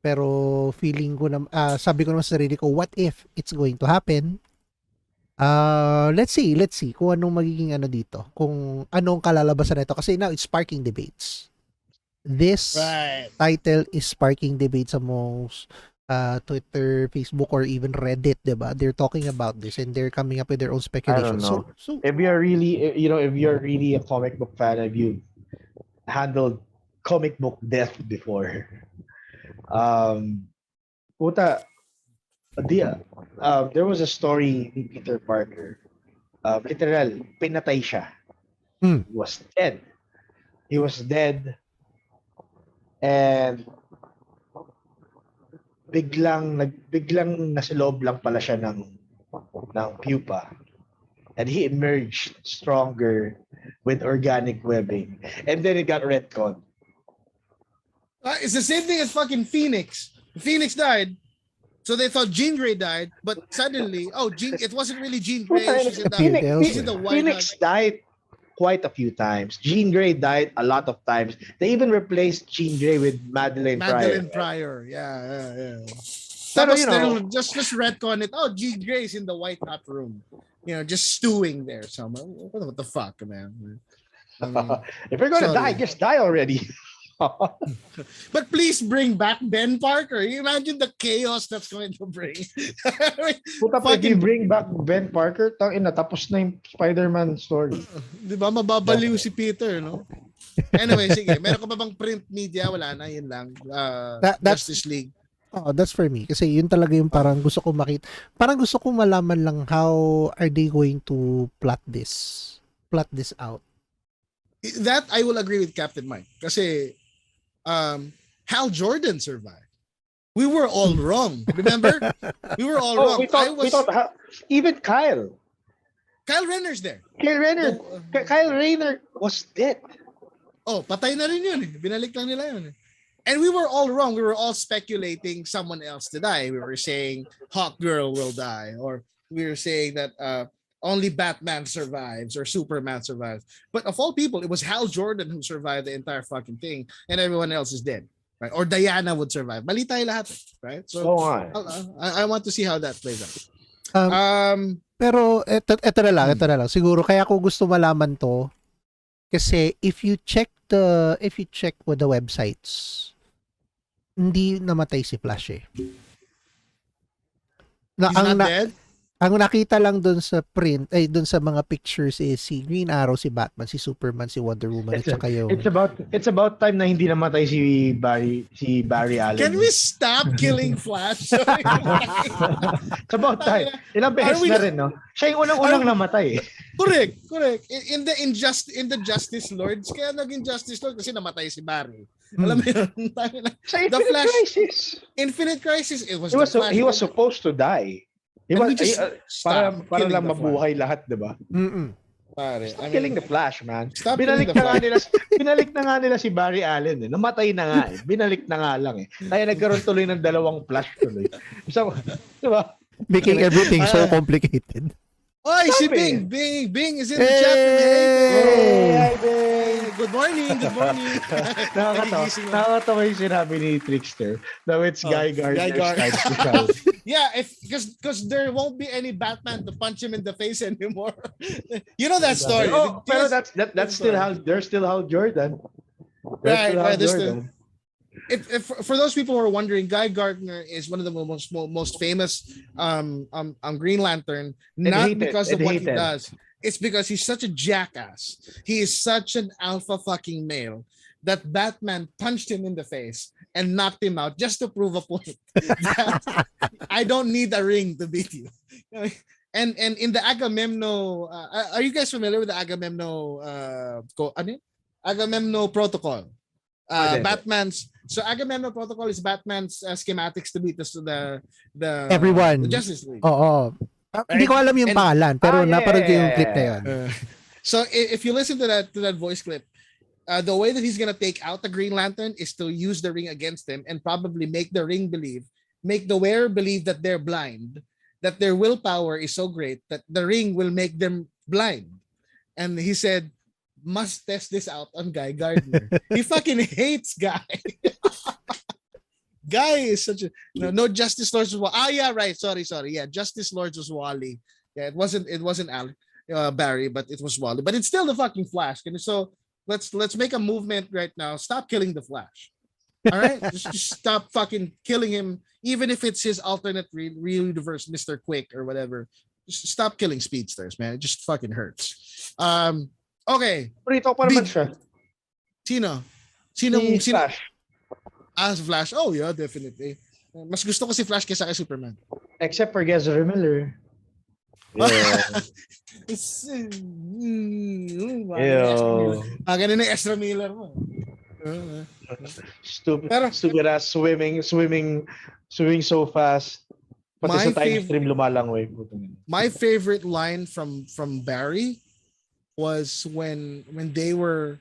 Pero feeling ko na sabi ko naman sa sarili ko, what if it's going to happen? Let's see kung anong magiging dito. Kung anong kalalabasan nito kasi now it's sparking debates. This title is sparking debates amongst Twitter, Facebook, or even Reddit, diba? They're talking about this and they're coming up with their own speculation. I don't know. So If you're really a comic book fan, if you handled comic book death before, there was a story ni Peter Parker. Literal, pinatay siya. He was dead. And biglang nasa loob lang pala siya ng pupa. And he emerged stronger with organic webbing. And then it got retconned. It's the same thing as fucking Phoenix. Phoenix died. So they thought Jean Grey died, but suddenly, it wasn't really Jean Grey. She's in the White Phoenix died quite a few times. Jean Grey died a lot of times. They even replaced Jean Grey with Madeline Pryor. Yeah. Pero, just retcon it. Oh, Jean Grey's in the White Hat room. Just stewing there somewhere. What the fuck, man? If you're gonna die, just die already. But please bring back Ben Parker. You imagine the chaos that's going to bring. If you bring back Ben Parker, tapos na yung Spider-Man story. Di ba? Mababaliw si Peter, no? Anyway, sige. Meron ka ba bang print media? Wala na, yun lang. Justice League. Oh, that's for me. Kasi yun talaga yung parang gusto ko makita. Parang gusto ko malaman lang how are they going to plot this out. That I will agree with Captain Mike. Kasi Hal Jordan survived. We were all wrong. Remember? We were all wrong. We thought even Kyle Rayner's there. Kyle Rayner was dead. Oh, patay na rin yun. Binalik lang nila yun. And we were all wrong. We were all speculating someone else to die. We were saying Hawkgirl will die, or we were saying that only Batman survives or Superman survives. But of all people, it was Hal Jordan who survived the entire fucking thing, and everyone else is dead, right? Or Diana would survive. Mali tayo lahat, right? So Go on. I want to see how that plays out. Pero ito na lang. Siguro kaya ko gusto malaman to kasi if you check with the websites, hindi namatay si Flash eh. He's not dead? Ang nakita lang doon sa print, ay doon sa mga pictures is si Green Arrow, si Batman, si Superman, si Wonder Woman, at saka yung... It's about time na hindi namatay si Barry Allen. Can we stop killing Flash? Sorry. It's about time. Ilang beses na rin, no? Siya yung unang-unang namatay. Correct. In the Justice Lords, kaya naging Justice Lord kasi namatay si Barry. Alam mo yun? Sa Infinite Crisis, it was the Flash. He was supposed to die. Para lang mabuhay lahat, diba? Pare, Stop killing the Flash, man. Binalik na nga nila si Barry Allen. Namatay na nga eh. Binalik na nga lang eh. Kaya nagkaroon tuloy ng dalawang Flash tuloy. So, diba? Making everything so complicated. Oy, si Bing is in the chat. Hey, Bing. Good morning. Nakakatawa yung sinabi ni Trickster. Now it's Guy Gardner's time to shout. Yeah, because there won't be any Batman to punch him in the face anymore. You know that story. Oh, pero that's still Hal Jordan. Right. If for those people who are wondering, Guy Gardner is one of the most famous Green Lantern, not because of what he does. It's because he's such a jackass. He is such an alpha fucking male that Batman punched him in the face and knocked him out just to prove a point. I don't need a ring to beat you. And in the Agamemno, are you guys familiar with the Agamemno Agamemno protocol? Batman's Agamemno protocol is Batman's schematics to beat the everyone, the Justice League. Oo. Hindi ko alam yung pangalan, pero napanood ko yung clip na yun. So if you listen to that voice clip, the way that he's gonna take out the Green Lantern is to use the ring against them and probably make the wearer believe that they're blind, that their willpower is so great that the ring will make them blind. And he said, must test this out on Guy Gardner. He fucking hates Guy. Guy is such a no Justice Lords was yeah, right. Sorry. Yeah, Justice Lords was Wally. Yeah, it wasn't Barry, but it was Wally. But it's still the fucking Flash. And so let's make a movement right now. Stop killing the Flash. All right, just stop fucking killing him, even if it's his alternate real universe, Mr. Quick or whatever. Just stop killing speedsters, man. It just fucking hurts. Okay. Prito pa naman siya. Sino? Flash. Flash. Oh, yeah, definitely. Mas gusto ko si Flash kaysa kay Superman. Except for Ezra Miller. Yeah. Ganun na Ezra Miller mo. Stupid ass swimming so fast. Pati sa time stream lumalangway. My favorite line from Barry was when they were,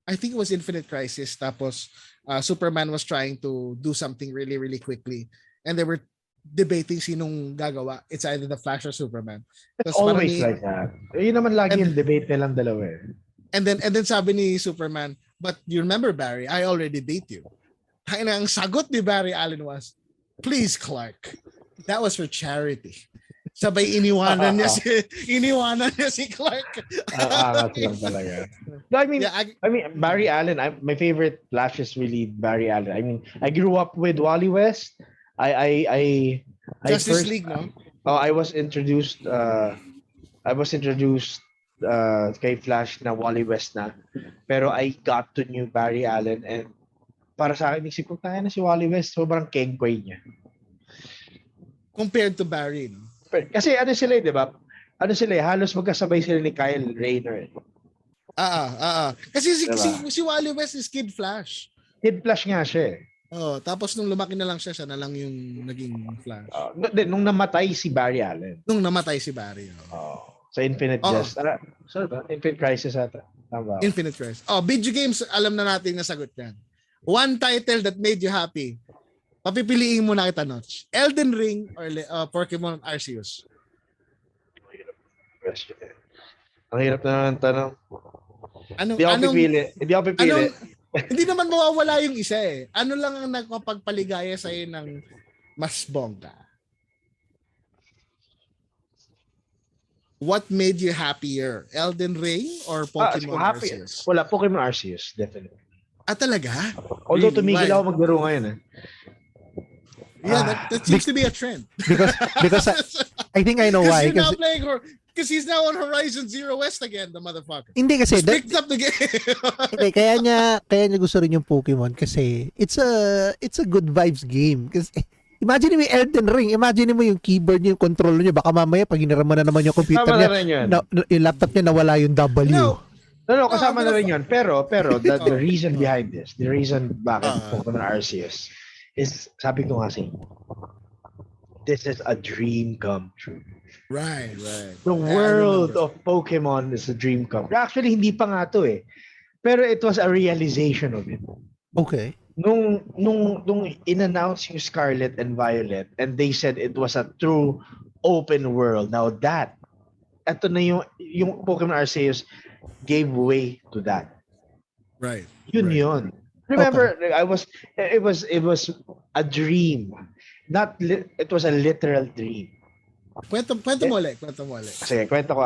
I think it was Infinite Crisis, tapos Superman was trying to do something really, really quickly. And they were debating sinong gagawa. It's either the Flash or Superman. It's always like that. Yun naman lagi yung debate nilang dalawa eh. And then sabi ni Superman, but you remember Barry, I already beat you. Ang sagot ni Barry Allen was, please Clark, that was for charity. Sabay iniwanan niya si Clark. Angat lang talaga. No, I mean, Barry Allen. My favorite Flash is really Barry Allen. I mean, I grew up with Wally West. Justice League, no? I was introduced kay Flash na Wally West na. Pero I got to know Barry Allen and para sa akin, isip ko tayo na si Wally West, sobrang kengkoy niya. Compared to Barry, no? Kasi ano sila, di ba? Halos magkasabay sila ni Kyle Rayner. Kasi si Wally West is Kid Flash. Kid Flash nga siya eh. Oh, tapos nung lumaki na lang siya na lang yung naging Flash. Nung namatay si Barry Allen. Oh. Sa Infinite Infinite Crisis ata. Tama. Infinite Crisis. Oh, video games, alam na natin na sagot yan. One title that made you happy. Papipiliin mo na kita, Noch. Elden Ring or Pokemon Arceus? Ang hirap na ng tanong. Hindi ako pipili. Hindi naman mawawala yung isa eh. Ano lang ang nagpapagpaligaya sa'yo ng mas bongga? what made you happier? Elden Ring or So Pokemon happy. Arceus? Wala, Pokemon Arceus, definitely. Talaga? Although Really? tumigil Why? ako maglaro ngayon. Yeah, that seems to be a trend. because I think I know Because why. you're now Kasi, playing because he's now on Horizon Zero West again, the motherfucker. hindi kasi Just picked up the game. hindi, kaya niya gusto rin yung Pokemon kasi it's a good vibes game. Kasi imagine mo yung Elden Ring, imagine mo yung keyboard niya, yung controller niya, baka mamaya pag hinira mo na naman yung computer Tama niya, na rin yun. yung laptop niya nawala yung W. No. No, kasama na rin yun. Pero the reason Oh. behind this, the reason bakit Ah. Pokemon Arceus is, sabi ko nga sa inyo, this is a dream come true. Right. The I world remember. of Pokemon is a dream come true. Actually, hindi pa nga to eh. Pero it was a realization of it. Okay. Nung in-announce yung Scarlet and Violet and they said it was a true open world. Now ito na yung Pokemon Arceus gave way to that. Right. Yun. Remember, it was a dream. It was a literal dream. Kwento mo ulit. Sige, kwento ko.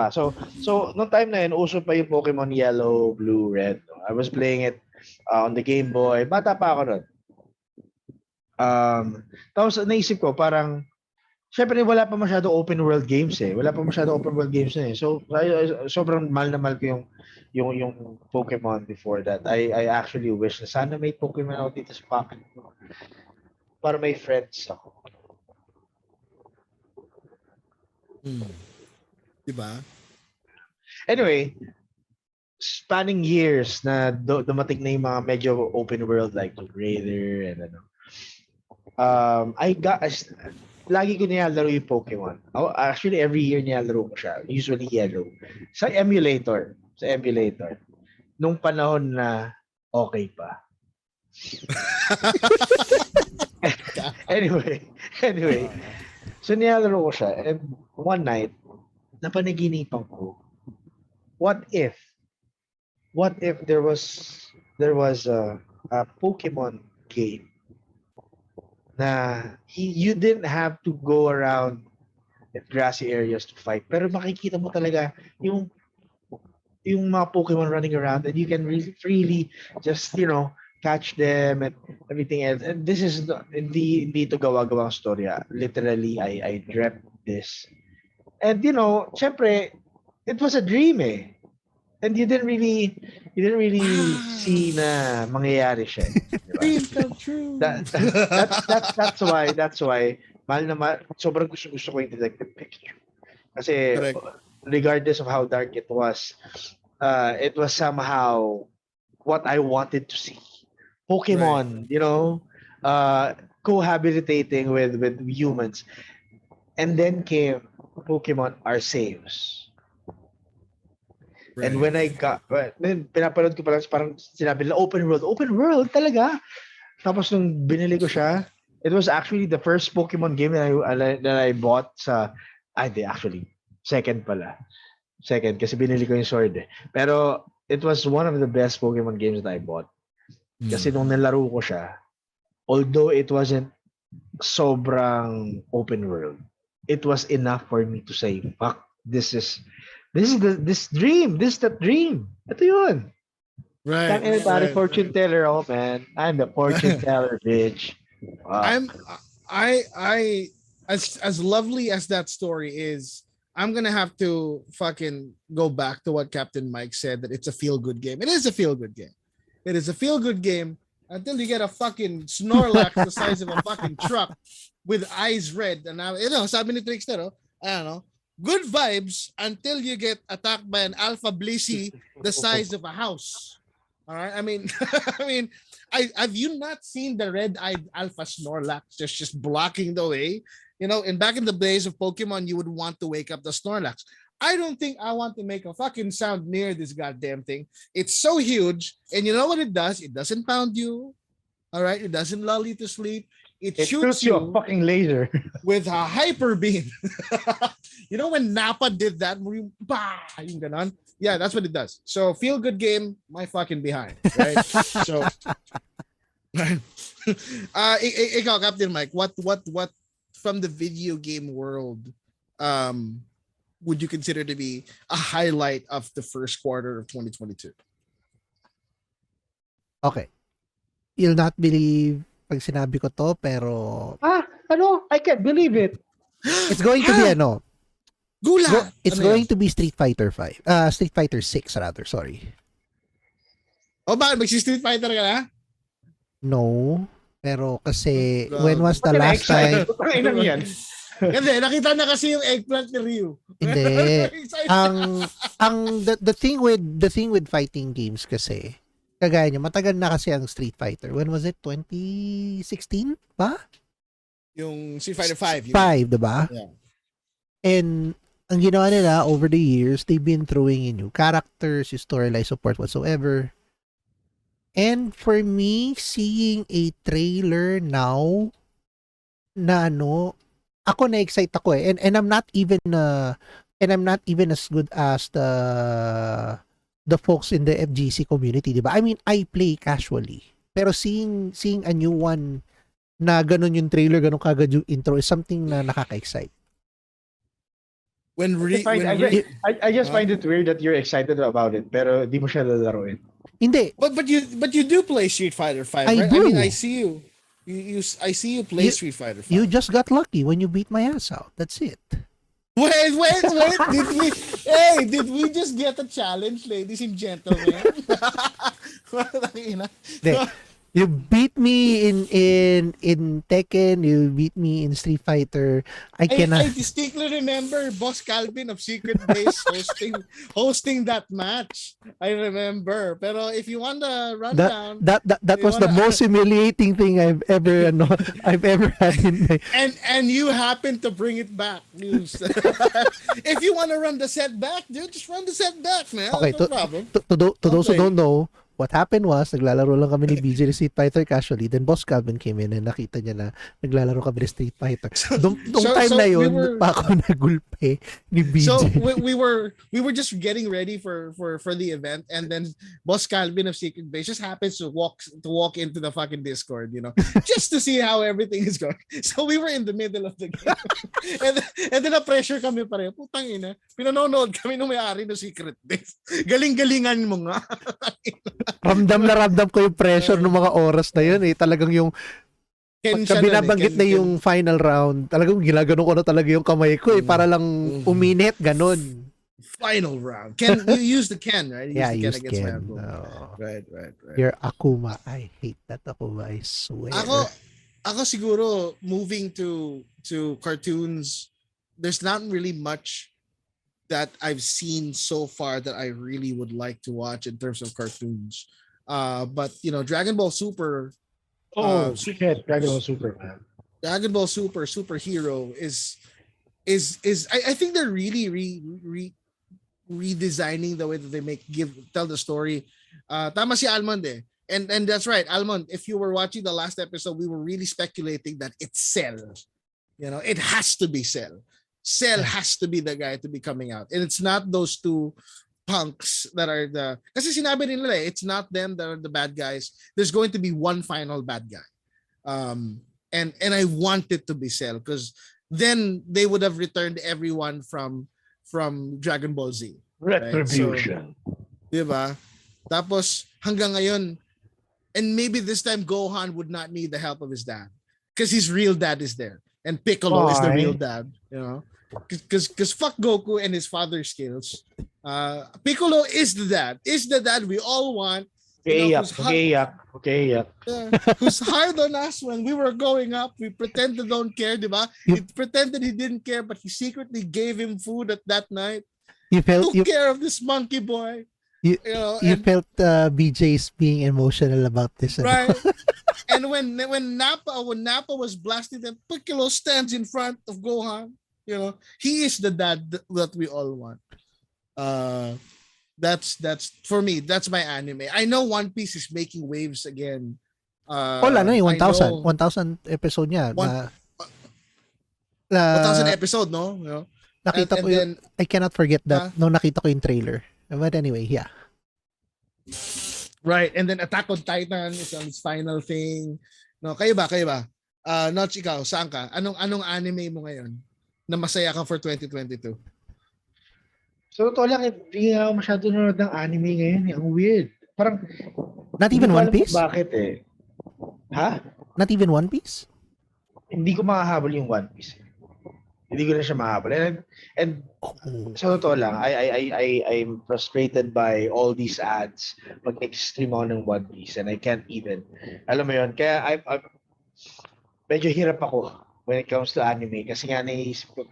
So nung time na yun, uso pa yung Pokemon Yellow, Blue, Red. I was playing it on the Game Boy. Bata pa ako nun. Tapos naisip ko, parang, syempre wala pa masyado open world games eh. So, sobrang mahal na mahal ko yung Pokemon before that. I actually wish na sana may Pokemon ako dito sa pocket ko. Para may friends ako. Diba? Anyway, spanning years na dumating na yung mga medyo open world like Tomb Raider and ano. Lagi ko nilalaro yung Pokemon. Actually, every year nilalaro ko siya. Usually yellow. Sa emulator. Nung panahon na okay pa. Anyway. So nilalaro ko siya. And one night, napanaginipan ko, what if there was a Pokemon game na you didn't have to go around grassy areas to fight, pero makikita mo talaga yung mga Pokemon running around and you can really freely just catch them and everything else. And this is hindi to gawa-gawang storya. Literally, I dreamt this. And syempre, it was a dream eh. And you didn't really see na mangyayari siya. Diba? Dream come true. That's why sobrang gusto ko yung Detective Pikachu. Kasi Correct. regardless of how dark it was somehow what I wanted to see. Pokemon, cohabitating with humans. And then came Pokemon Arceus. Right. And when I pinapanood ko pa lang, parang sinabi nila, open world talaga. Tapos nung binili ko siya, it was actually the first Pokemon game that I bought actually, second pala. Second, kasi binili ko yung sword eh. Pero it was one of the best Pokemon games that I bought. Kasi nung nalaro ko siya, although it wasn't sobrang open world, it was enough for me to say, fuck, this is the dream. Ito yun. Right. Can't anybody fortune teller, man. I'm the fortune teller, bitch. Wow. As lovely as that story is, I'm gonna have to fucking go back to what Captain Mike said, that it's a feel-good game. It is a feel-good game. It is a feel-good game until you get a fucking Snorlax the size of a fucking truck with eyes red. And sabi ni Trickster, I don't know. Good vibes until you get attacked by an Alpha Blissey the size of a house. All right. I mean, have you not seen the red-eyed Alpha Snorlax just blocking the way? And back in the days of Pokemon, you would want to wake up the Snorlax. I don't think I want to make a fucking sound near this goddamn thing. It's so huge, and you know what it does? It doesn't pound you. All right. It doesn't lull you to sleep. It shoots you a you fucking laser with a hyper beam. When Nappa did that, yung ganon? Yeah, that's what it does. So feel good game, my fucking behind, right? So, ikaw, Captain Mike, what from the video game world, would you consider to be a highlight of the first quarter of 2022? Okay. You'll not believe pag sinabi ko to, pero I can't believe it. it's going to be Gulat! it's Ano going yun? to be Street Fighter 5. Street Fighter 6 rather, sorry. Oh, bakit? Mag-Street Fighter ka na? No. Pero kasi, Oh, when was the last time? Panginoon yan. Hindi, nakita na kasi yung eggplant ni Ryu. Hindi. Excited. The thing with fighting games kasi, kagaya niya, matagal na kasi ang Street Fighter. When was it? 2016 ba? Yung Street Fighter 5. 5, diba? Yeah. And ang ginawa nila over the years, they've been throwing in new characters, storyline support whatsoever. And for me, seeing a trailer now na ako na-excite ako eh. And I'm not even as good as the folks in the FGC community, 'di ba? I mean, I play casually. Pero seeing a new one na ganun yung trailer, ganun kagad yung intro is something na nakaka-excite. I just find it weird that you're excited about it, pero di mo siya lalaroin. Hindi. But you do play Street Fighter 5, I right? do. I mean, I see you. I see you play Street Fighter 5. You just got lucky when you beat my ass out. That's it. Wait. Did we just get a challenge, ladies and gentlemen? Hindi. You beat me in Tekken, you beat me in Street Fighter. I distinctly remember Boss Calvin of Secret Base hosting that match. I remember. Pero if you want the rundown, that was the most humiliating thing I've ever had in my. And you happen to bring it back. If you want to run the set back, dude, just run the set back, man. Okay, no problem. To those who don't know, what happened was, naglalaro lang kami ni BJ ng Street Fighter casually, then Boss Calvin came in and nakita niya na naglalaro kami ng Street Fighter. Doong time na yun, pa ako nagulpe ni BJ. So we were just getting ready for the event, and then Boss Calvin of Secret Base just happens to walk into the fucking Discord, just to see how everything is going. So we were in the middle of the game. and then na-pressure kami pareho. Putang ina, pinanonood kami nung may-ari ng Secret Base. Galing-galingan mo nga. ramdam ko yung pressure ng mga oras na yun eh. Talagang yung pagka binabanggit na yung final round, talagang ginagano ko na talaga yung kamay ko eh, para lang uminit, ganon. Final round. You use the Ken, right? Yeah, I used Ken. Right. Your Akuma. I hate that Akuma, I swear. Ako siguro, moving to cartoons, there's not really much that I've seen so far that I really would like to watch in terms of cartoons. But Dragon Ball Super. Dragon Ball Super, man. Dragon Ball Super Superhero is I think they're really redesigning the way that they tell the story. Tama si Almond eh. And that's right, Almond. If you were watching the last episode, we were really speculating that it's Cell. It has to be Cell. Cell has to be the guy to be coming out. And it's not those two punks that are kasi sinabi nila it's not them that are the bad guys. There's going to be one final bad guy. And I want it to be Cell, because then they would have returned everyone from Dragon Ball Z. Retribution. Right? So, diba? Tapos hanggang ngayon, and maybe this time Gohan would not need the help of his dad, because his real dad is there. And Piccolo is the real dad, because fuck Goku and his father's skills. Piccolo is the dad we all want. Okay. Who's hard on us when we were growing up. We pretended don't care, diba? He pretended he didn't care, but he secretly gave him food at that night. Took care of this monkey boy. You felt BJ's being emotional about this, right? And when Nappa was blasted, and Piccolo stands in front of Gohan. He is the dad that we all want. That's for me. That's my anime. I know One Piece is making waves again. Wala na yung 1,000 episode niya. 1,000 episode, no? Nakita ko yun. I cannot forget that. No, nakita ko yung trailer. But anyway, yeah. Right, and then Attack on Titan is on its final thing. No, kayo ba? Noch, ikaw, saan ka? Anong anime mo ngayon na masaya ka for 2022? So, totoo lang, hindi nga ako masyado nanonood ng anime ngayon. Ang weird. Parang, Not hindi even ko One alam kung Piece? bakit eh. Ha? Not even One Piece? Hindi ko makahabol yung One Piece. Hindi ko na siya mahabol. And Oh. sa totoo lang, I'm frustrated by all these ads pag extreme ako ng One Piece and I can't even. Alam mo yun, kaya medyo hirap ako when it comes to anime kasi nga naisip ko,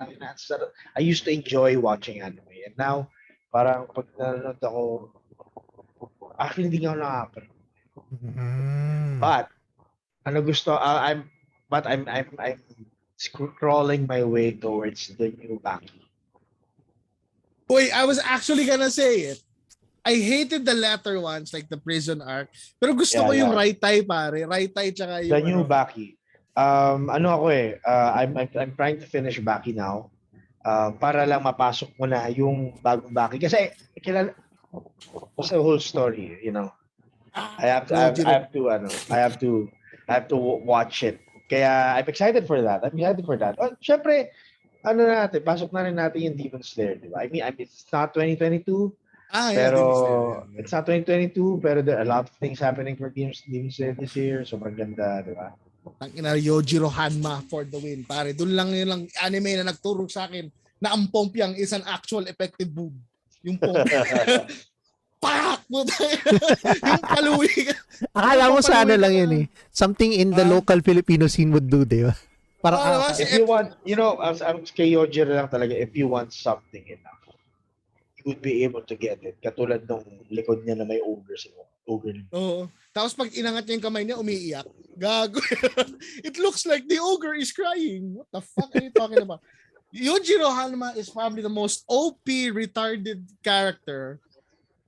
I used to enjoy watching anime and now, parang pag nanonood ako, actually hindi nga ako nakakapanood. But, ano gusto, I'm scrolling my way towards the new Baki. Wait, I was actually gonna say it. I hated the latter ones, like the prison arc. Pero gusto ko yung right tie, pare. Right tie tsaka yung... The new Baki. Ano ako eh, I'm trying to finish Baki now. Para lang mapasok mo na yung bagong Baki. Kasi, what's the whole story, you know? I have to watch it. Kaya I'm excited for that. Oh, syempre, pasok na rin natin yung Demon Slayer, di ba? I mean, it's not 2022, pero it's not 2022, pero there are a lot of things happening for Demon Slayer this year. Sobrang ganda, di ba? Ang ina, Yojiro Hanma for the win. Pare, doon lang yun lang anime na nagturo sa akin na ang Pompiang is an actual effective move. Yung Pompiang. Pak! Yung paluwi. Akala mo sa ano lang yun eh. Something in the local Filipino scene would do, di ba? Parang, if you want, you know, ang kay Yojiro lang talaga, if you want something enough, you would be able to get it. Katulad nung likod niya na may ogre sa ogre. Oo. Tapos pag inangat niya yung kamay niya, umiiyak. Gago. It looks like the ogre is crying. What the fuck are you talking about? Yojiro Hanma is probably the most OP retarded character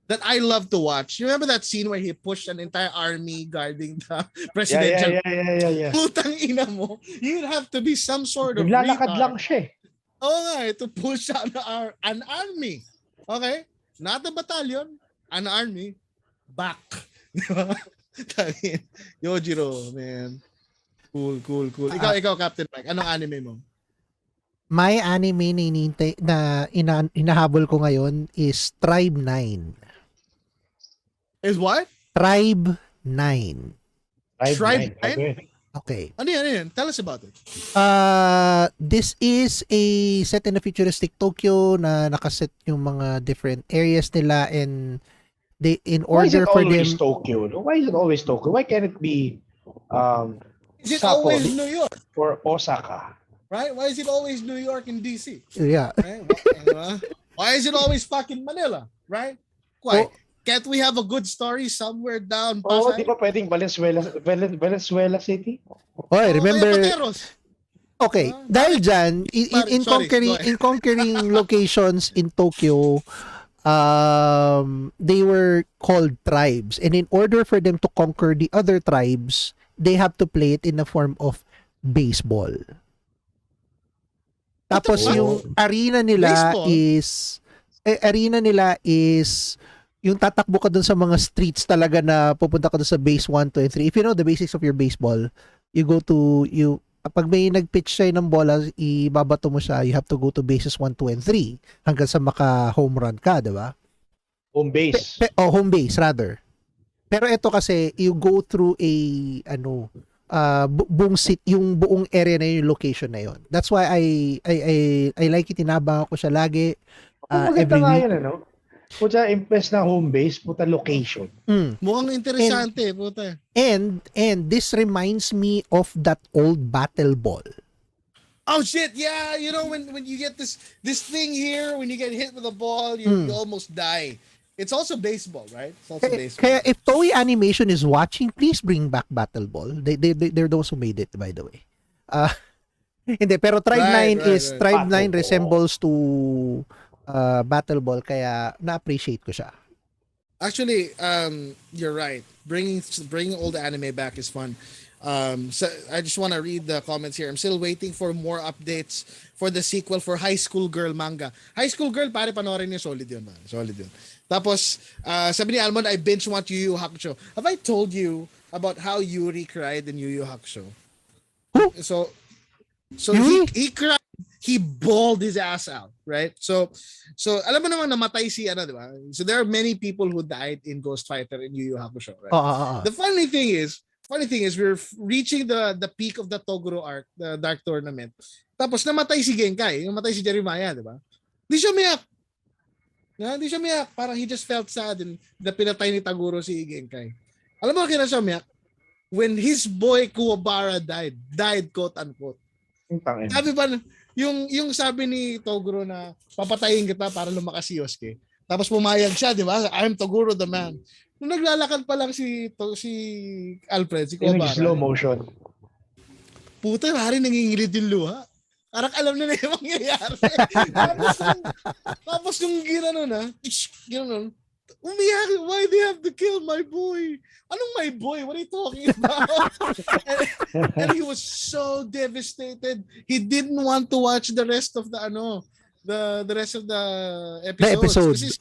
that I love to watch. You remember that scene where he pushed an entire army guarding the presidential? Yeah. Putang ina mo. You'd have to be some sort of Naglalakad retard. lang siya eh. Oo nga, to push an army. Okay? Not a battalion, an army. Back. Yojiro, man. Cool. Ikaw, Captain Mike. Anong anime mo? my anime na inahabol ko ngayon is Tribe 9. Is what? Tribe 9. Tribe 9? Okay. Ano yan? Tell us about it. This is a set in a futuristic Tokyo na nakaset yung mga different areas nila, and they, in order for them... Tokyo? Why is it always Tokyo? Why can't it be is it Sapporo always New York? or Osaka? Right? Why is it always New York and DC? Yeah. Right? Why is it always fucking Manila? Right? Why? Can't we have a good story somewhere down Pasay? Di ba pwedeng Valenzuela City? Oy, remember... Okay, Ah, dahil dyan, in conquering locations in Tokyo, they were called tribes. And in order for them to conquer the other tribes, they have to play it in the form of baseball. Tapos yung arena nila is yung tatakbo ka dun sa mga streets talaga na pupunta ka dun sa base 1, 2, and 3. If you know the basics of your baseball, pag may nag-pitch sa'yo ng bola, ibabato mo siya, you have to go to bases 1, 2, and 3 hanggang sa maka-home run ka, diba? Home base. Home base, rather. Pero ito kasi, you go through yung buong area na yung location na yun. That's why I like it, tinabang ako siya lagi. Every week. Yun, ano? Puta, impress na home base, puta location. Mukhang interesante, puta. And this reminds me of that old battle ball. Oh shit, yeah, you know when you get this thing here, when you get hit with a ball, you almost die. It's also baseball, right? It's also baseball. Kaya if Toei Animation is watching, please bring back Battle Ball. They're those who made it, by the way. Hindi, pero Tribe 9 resembles to Battle Ball, kaya na-appreciate ko siya. Actually, you're right. Bringing old anime back is fun. So I just want to read the comments here. I'm still waiting for more updates for the sequel for High School Girl manga. High School Girl, pare, panoorin niyo, solid yun. Tapos, sabi ni Almond, I binge watch Yu Yu Hakusho. Have I told you about how Yuri cried in Yu Yu Hakusho? So he cried. he bawled his ass out, right? So alam mo naman namatay si ano, di ba? So there are many people who died in Ghost Fighter and Yu Yu Hakusho, right? The funny thing is we're reaching the peak of the Toguro arc, the Dark Tournament. Tapos namatay si Genkai, namatay si Jeremiah, di ba? Di siya umiyak. Hindi siya umiyak. Parang he just felt sad and pinatay ni Taguro si Genkai. Alam mo kaya siya umiyak? When his boy Kuwabara died quote unquote. Sabi ba, yung sabi ni Toguro na papatayin kita para lumakas si Yosuke. Tapos pumayag siya, di ba? I'm Toguro the man. Nung naglalakad pa lang si Alfred, si Kuwabara. Slow motion. Puta, hari nangingilid yung luha. Parang alam na yung mangyayari. tapos yung ginanon umiyak, why they have to kill my boy? Anong my boy? What are you talking about? and he was so devastated. He didn't want to watch the rest of the rest of the episodes.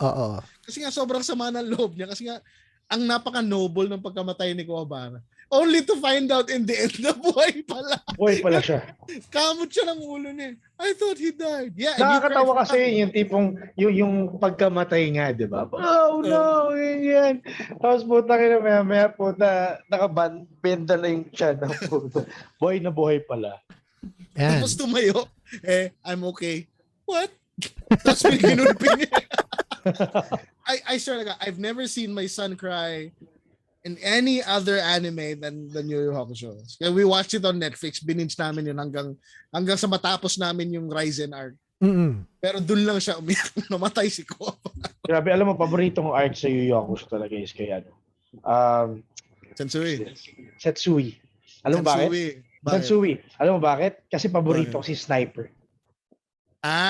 Kasi nga sobrang sama ng loob niya. Kasi nga, ang napaka-noble ng pagkamatay ni Kuwabara. Only to find out in the end na buhay pala. Buhay pala siya. Kamot siya ng ulo niya. I thought he died. Yeah. Nakakatawa kasi yung tipong, yung pagkamatay nga, di ba? Oh no, yan. Tapos puta kina maya puta, nakabenda na yung tiyan ng puta. Buhay na buhay pala. Tapos tumayo, I'm okay. What? Tapos pinunulpin niya. I swear to God, I've never seen my son cry in any other anime than Yu Yu Hakusho. We watched it on Netflix, binge namin yun hanggang sa matapos namin yung Ryzen arc. Pero dun lang siya umiyak, namatay si Ko. Grabe, alam mo, paboritong arc sa Yu Yu Hakusho talaga is kaya Setsui. Alam mo bakit? Setsui. Alam mo bakit? Kasi paborito ko si Sniper.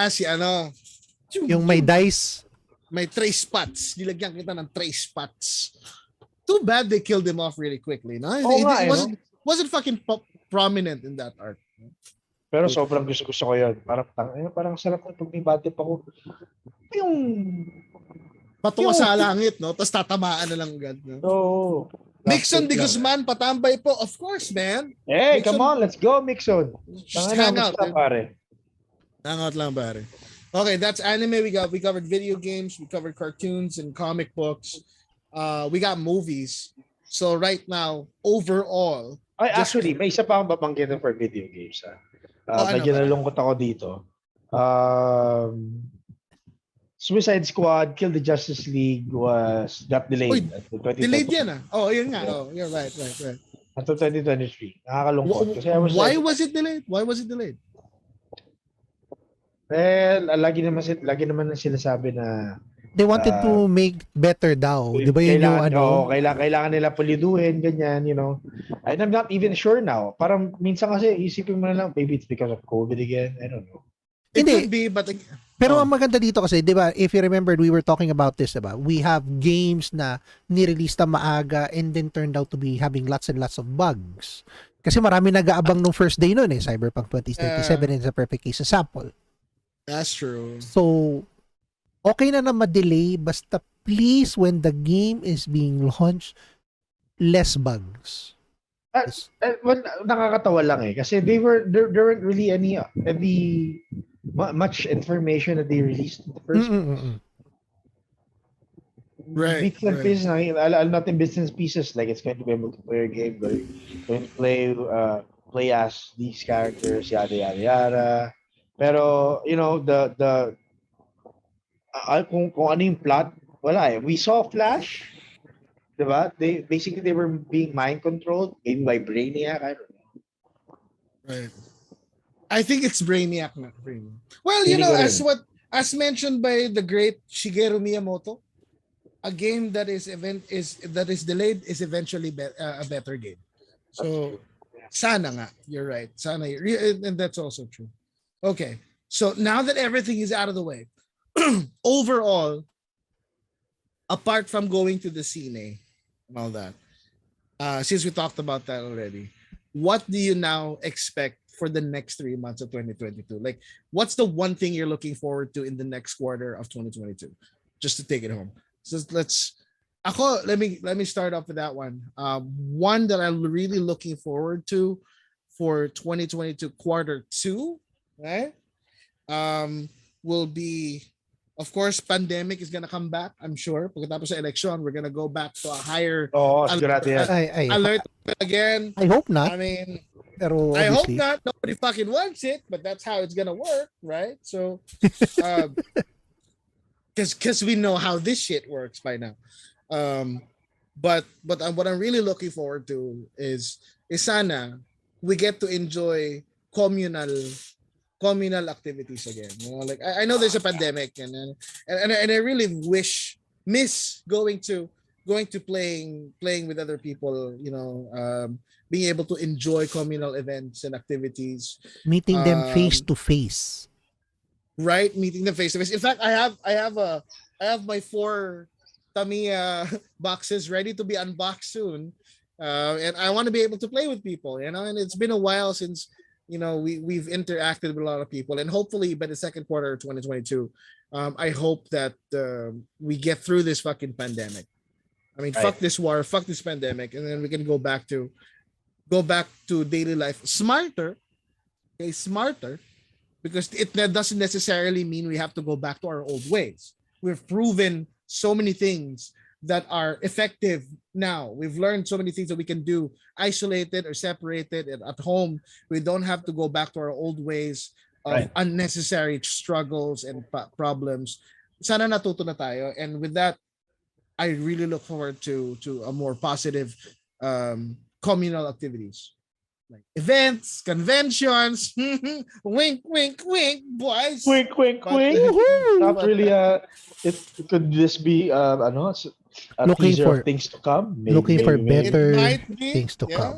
Si ano? Yung may dice. May trace spots. Nilagyan kita ng trace spots. Too bad they killed him off really quickly. No? Wasn't fucking prominent in that arc. Pero sobrang gusto ko yun. Parang sarap na pag may bate pa ko. Yung patungo sa langit, no? Tapos tatamaan na lang agad. No? Oo. Mixon de Guzman, patambay po. Of course, man. Hey, Mixon, come on. Let's go, Mixon. Just hang out. Pare. Hang out lang, pare. Okay, that's anime. We covered video games. We covered cartoons and comic books. We got movies. So right now, overall... Actually, may isa pa akong babanggitin for video games. Medyo nalungkot ako dito. Suicide Squad, Kill the Justice League got delayed. Delayed yan Oh, yun nga. Oh, you're right. Until 2023. Nakakalungkot. Kasi why was it delayed? Well, lagi naman na sila sabi na they wanted to make better daw. Di ba yun yung ano? Kailangan nila puliduhin, ganyan, you know. And I'm not even sure now. Parang minsan kasi isipin mo na lang, maybe it's because of COVID again. I don't know. It could be, but... Pero ang maganda dito kasi, di ba, if you remember, we were talking about this, di ba? We have games na nirelease na maaga and then turned out to be having lots and lots of bugs. Kasi marami nag-aabang nung first day nun Cyberpunk 2077 is a perfect case sample. That's true. So, okay na ma-delay, basta please, when the game is being launched, less bugs. Well, nakakatawa lang kasi there weren't really any much information that they released in the first place. Right. Bits and pieces, alam natin bits and pieces, like it's going to be a multiplayer game, going to play as these characters, yada yada yada. Pero, you know, kung ano yung plot, wala We saw Flash, diba? They were being mind controlled, maybe by Brainiac, I don't know. Right. I think it's Brainiac, not Brainiac. Well, you know, as mentioned by the great Shigeru Miyamoto, a game that is delayed is eventually a better game. So, sana nga, you're right. Sana, and that's also true. Okay, so now that everything is out of the way, overall, apart from going to the cine and all that, since we talked about that already, what do you now expect for the next 3 months of 2022? Like, what's the one thing you're looking forward to in the next quarter of 2022? Just to take it home. So let me start off with that one. One that I'm really looking forward to for 2022 quarter 2, right? will be, of course, pandemic is gonna come back, I'm sure. Pagkatapos sa election, we're gonna go back to a higher Oo, alert, sigurado yan. alert again. I hope not. I mean, Pero I hope obviously, not. Nobody fucking wants it, but that's how it's gonna work, right? So, because we know how this shit works by now. Um, but what I'm really looking forward to is sana we get to enjoy communal communal activities again. You know, like I know there's a pandemic, and I really miss going to playing with other people. You know, being able to enjoy communal events and activities. meeting them face Um, to face. right, meeting them face to face. In fact, I have my 4 Tamiya boxes ready to be unboxed soon. And I want to be able to play with people, you know, and it's been a while since, you know, we've interacted with a lot of people, and hopefully by the second quarter of 2022, I hope that we get through this fucking pandemic. I mean, Right. fuck this war, fuck this pandemic, and then we can go back to daily life smarter, okay, smarter, because that doesn't necessarily mean we have to go back to our old ways. We've proven so many things that are effective now. We've learned so many things that we can do isolated or separated and at home. We don't have to go back to our old ways of Right. unnecessary struggles and problems. Sana natuto na tayo. And with that, I really look forward to a more positive communal activities. Like events, conventions, wink, wink, wink, boys. Quick, quick, But- quick. Woohoo! Not really. It could this be ano, a Looking teaser for- of things to come? Maybe, looking for maybe, maybe. better It might be things to yeah. come.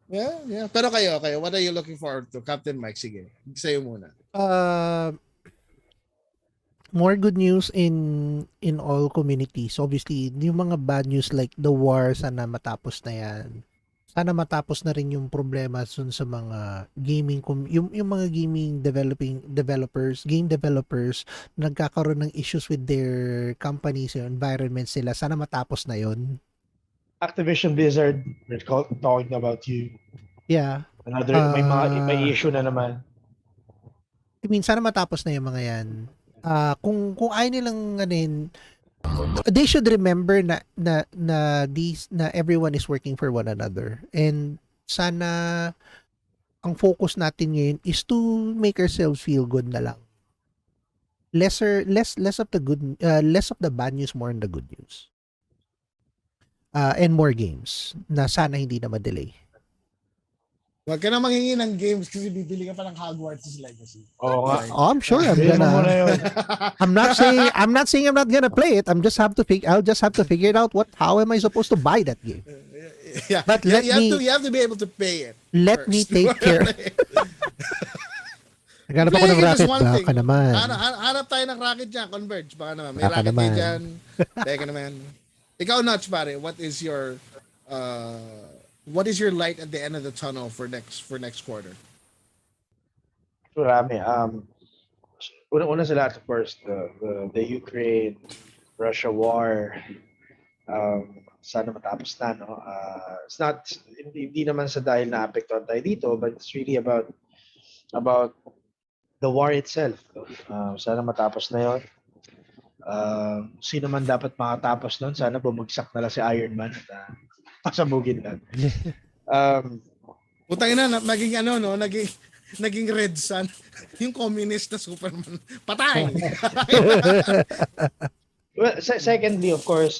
Yeah. Pero kayo, what are you looking forward to? Captain Mike, sige. Sa'yo muna. More good news in all communities. Obviously, yung mga bad news like the war, sana matapos na yan. Sana matapos na rin yung problema sa mga yung mga game developers nagkakaroon ng issues with their companies, yung environments sila. Sana matapos na yon. Activision Blizzard, we're talking about you. Yeah. Another, may issue na naman. I mean, sana matapos na yung mga yan. Kung ayaw nilang they should remember na everyone is working for one another, and sana ang focus natin ngayon is to make ourselves feel good na lang. Less of the bad news, more on the good news. And more games na sana hindi na ma-delay. Huwag ka na manghingi ng games kasi bibili ka pa ng Hogwarts Legacy. Oo nga. Oh, I'm sure I'm Bilhin mo muna gonna. yun. I'm not saying I'm not gonna play it. I'll just have to figure it out. How am I supposed to buy that game? Yeah. But You have to be able to pay it. Let me first. take care. Naghanap ako ng Playing it is racket. one thing. Baka naman. Hanap tayo ng racket dyan. Converge. Baka naman. May Baka racket naman. kayo dyan. Teka naman. Ikaw, Notch, pare. What is your light at the end of the tunnel for next quarter? Marami. Una sa lahat, of course, the Ukraine Russia war. Sana matapos na, no? It's not, hindi naman sa dahil naapektuhan tayo dito, but it's really about the war itself. Sana matapos na yun. Sino man dapat makatapos nun, sana bumagsak na lang si Iron Man at pasabugin lang. Putang ina, naging Red Sun. Yung communist na Superman. Patay! Well, secondly, of course,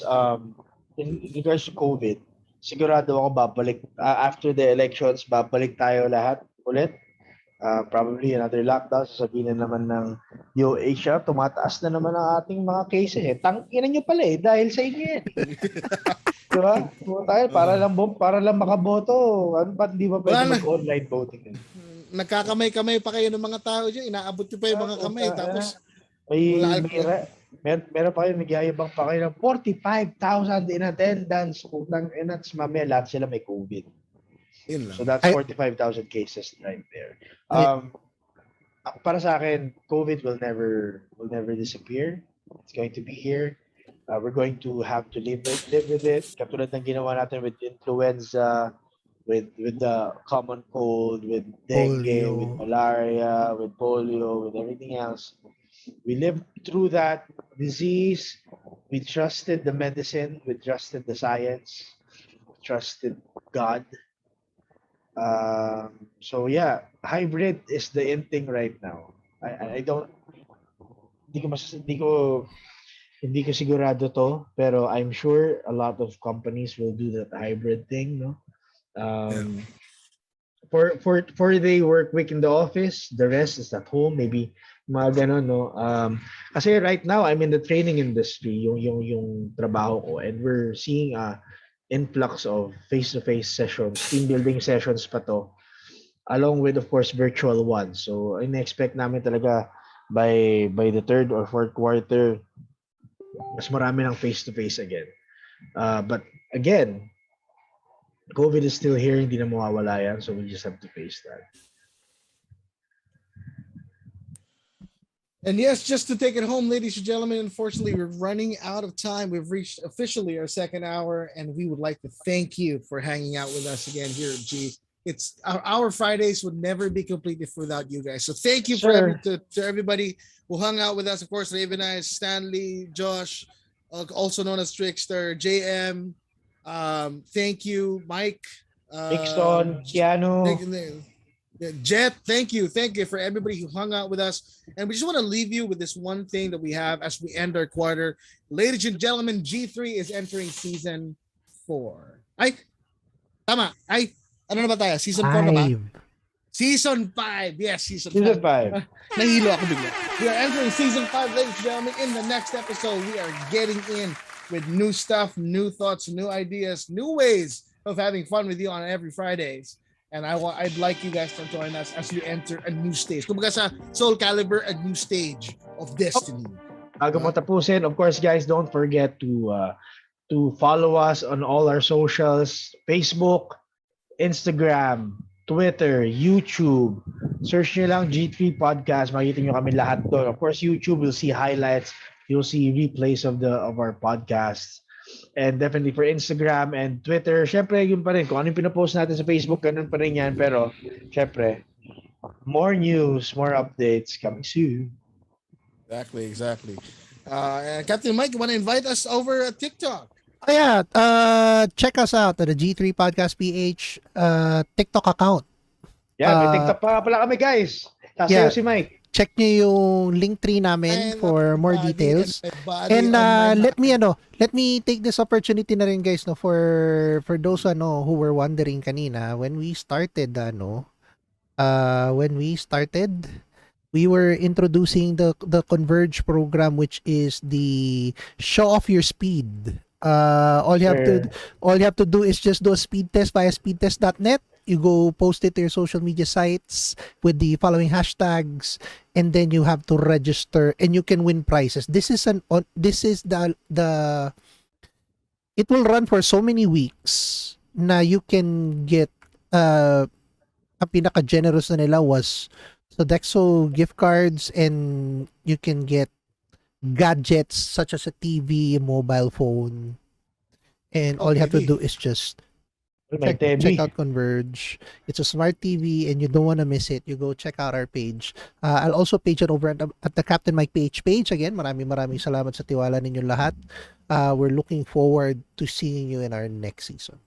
in regards to COVID, sigurado ako babalik after the elections, babalik tayo lahat ulit. Probably another lockdown, sasabihin na naman ng Asia, tumataas na naman ang ating mga cases. Tangina nyo pala dahil sa inyo yan. Diba? Tayo, para lang makaboto. Ano ba, hindi ba pwede mag-online voting? Nagkakamay-kamay pa kayo ng mga tao dyan. Inaabot nyo pa yung mga kamay. Tapos, meron pa kayo, nagyayabang pa kayo ng 45,000 in attendance. Utang inats, mamaya lahat sila may COVID. yun lang. So that's 45,000 cases right there. Para sa akin, COVID will never disappear. It's going to be here. We're going to have to live with it. Katulad ng ginawa natin with influenza with the common cold, with dengue, with Polio. malaria, with polio, with everything else. We lived through that disease. We trusted the medicine. We trusted the science. We trusted God. So yeah, hybrid is the in thing right now. I don't hindi ko mas hindi ko sigurado to, pero I'm sure a lot of companies will do that hybrid thing, no? Yeah. Um, for 4 day work week in the office, the rest is at home, maybe mga ganon, no? Kasi right now I'm in the training industry, yung trabaho ko, and we're seeing a influx of face-to-face sessions, team building sessions pa to, along with of course virtual ones. So in-expect namin talaga by the third or fourth quarter mas marami ng face-to-face again. But again, COVID is still here, hindi na mawawala yan, so we just have to face that. And yes, just to take it home, ladies and gentlemen, unfortunately, we're running out of time. We've reached officially our second hour, and we would like to thank you for hanging out with us again here at G. It's our Fridays would never be completed without you guys. So thank you to everybody who hung out with us. Of course, Raven Eyes, Stanley, Josh, also known as Trickster, JM. Thank you, Mike. Nixon, Keanu. Jet, thank you for everybody who hung out with us. And we just want to leave you with this one thing that we have as we end our quarter. Ladies and gentlemen, G3 is entering season 4. Ay, tama. Ay, ano na ba tayo? Season 4 na ba? Season 5. Yes, season 5. Nahilo ako bigla. We are entering season 5, ladies and gentlemen. In the next episode, we are getting in with new stuff, new thoughts, new ideas, new ways of having fun with you on every Fridays. And I'd like you guys to join us as we enter a new stage. Kumbaga sa Soul Calibur, a new stage of destiny. Bago mo tapusin, of course, guys, don't forget to follow us on all our socials: Facebook, Instagram, Twitter, YouTube. Search nyo lang G3 Podcast. Makikita nyo kami lahat doon. Of course, YouTube, you'll see highlights. You'll see replays of our podcasts. And definitely for Instagram and Twitter, syempre yun pa rin. Kung ano yung pinapost natin sa Facebook, ganun pa rin yan. Pero syempre, more news, more updates coming soon. Exactly. Captain Mike, you want to invite us over at TikTok? Oh yeah, check us out at the G3 Podcast PH TikTok account. Yeah, may TikTok pa pala kami, guys. Sasayaw si Mike. Check nyo yung link tree namin for more details. And let me take this opportunity na rin, guys, no, for those who were wondering kanina when we started we were introducing the Converge program, which is the show off your speed. All you have to do is just do a speed test via speedtest.net. You go post it to your social media sites with the following hashtags, and then you have to register, and you can win prizes. This is the it will run for so many weeks na you can get ang pinaka generous na nila was Sodexo gift cards, and you can get gadgets such as a TV, mobile phone, and all you have to do is just check out Converge. It's a smart TV, and you don't want to miss it. You go check out our page. I'll also page it over at the Captain Mike PH page. Again, maraming salamat sa tiwala ninyo lahat. We're looking forward to seeing you in our next season.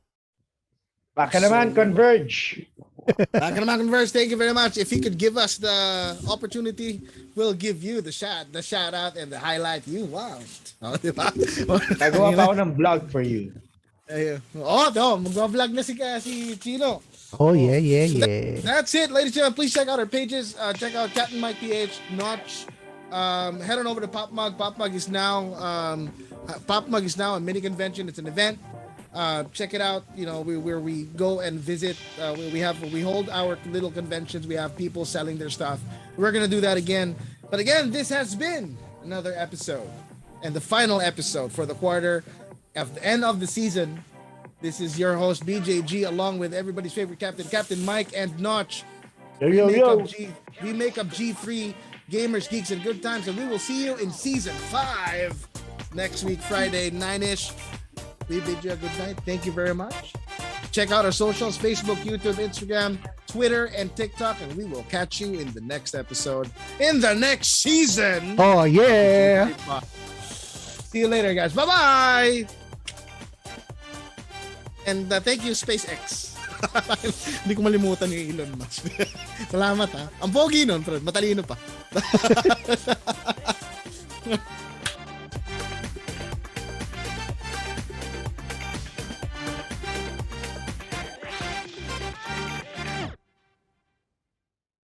Baka naman, Converge. Converge, thank you very much. If you could give us the opportunity, we'll give you the shout out and the highlight. Wow. Nagawa pa ako ng vlog for you. Mag-vlog na si Chino. Oh, yeah. That's it, ladies and gentlemen. Please check out our pages. Check out Captain Mike PH, Noch. Head on over to Pop Mug. Pop Mug is now a mini convention. It's an event. Check it out. Where we go and visit. We hold our little conventions. We have people selling their stuff. We're gonna do that again. But again, this has been another episode, and the final episode for the quarter. At the end of the season, this is your host BJG, along with everybody's favorite Captain Mike and Notch. We make up G3 Gamers, Geeks, and Good Times, and we will see you in season 5 next week, Friday, 9ish. We bid you a good night. Thank you very much. Check check out our socials, Facebook, YouTube, Instagram, Twitter, and TikTok. And we will catch you in the next episode, in the next season. Oh, yeah! See you later, guys. Bye-bye! And thank you, SpaceX. Hindi ko malimutan yung Elon Musk. Salamat ha. Ang pogi nun, Fred. Matalino pa.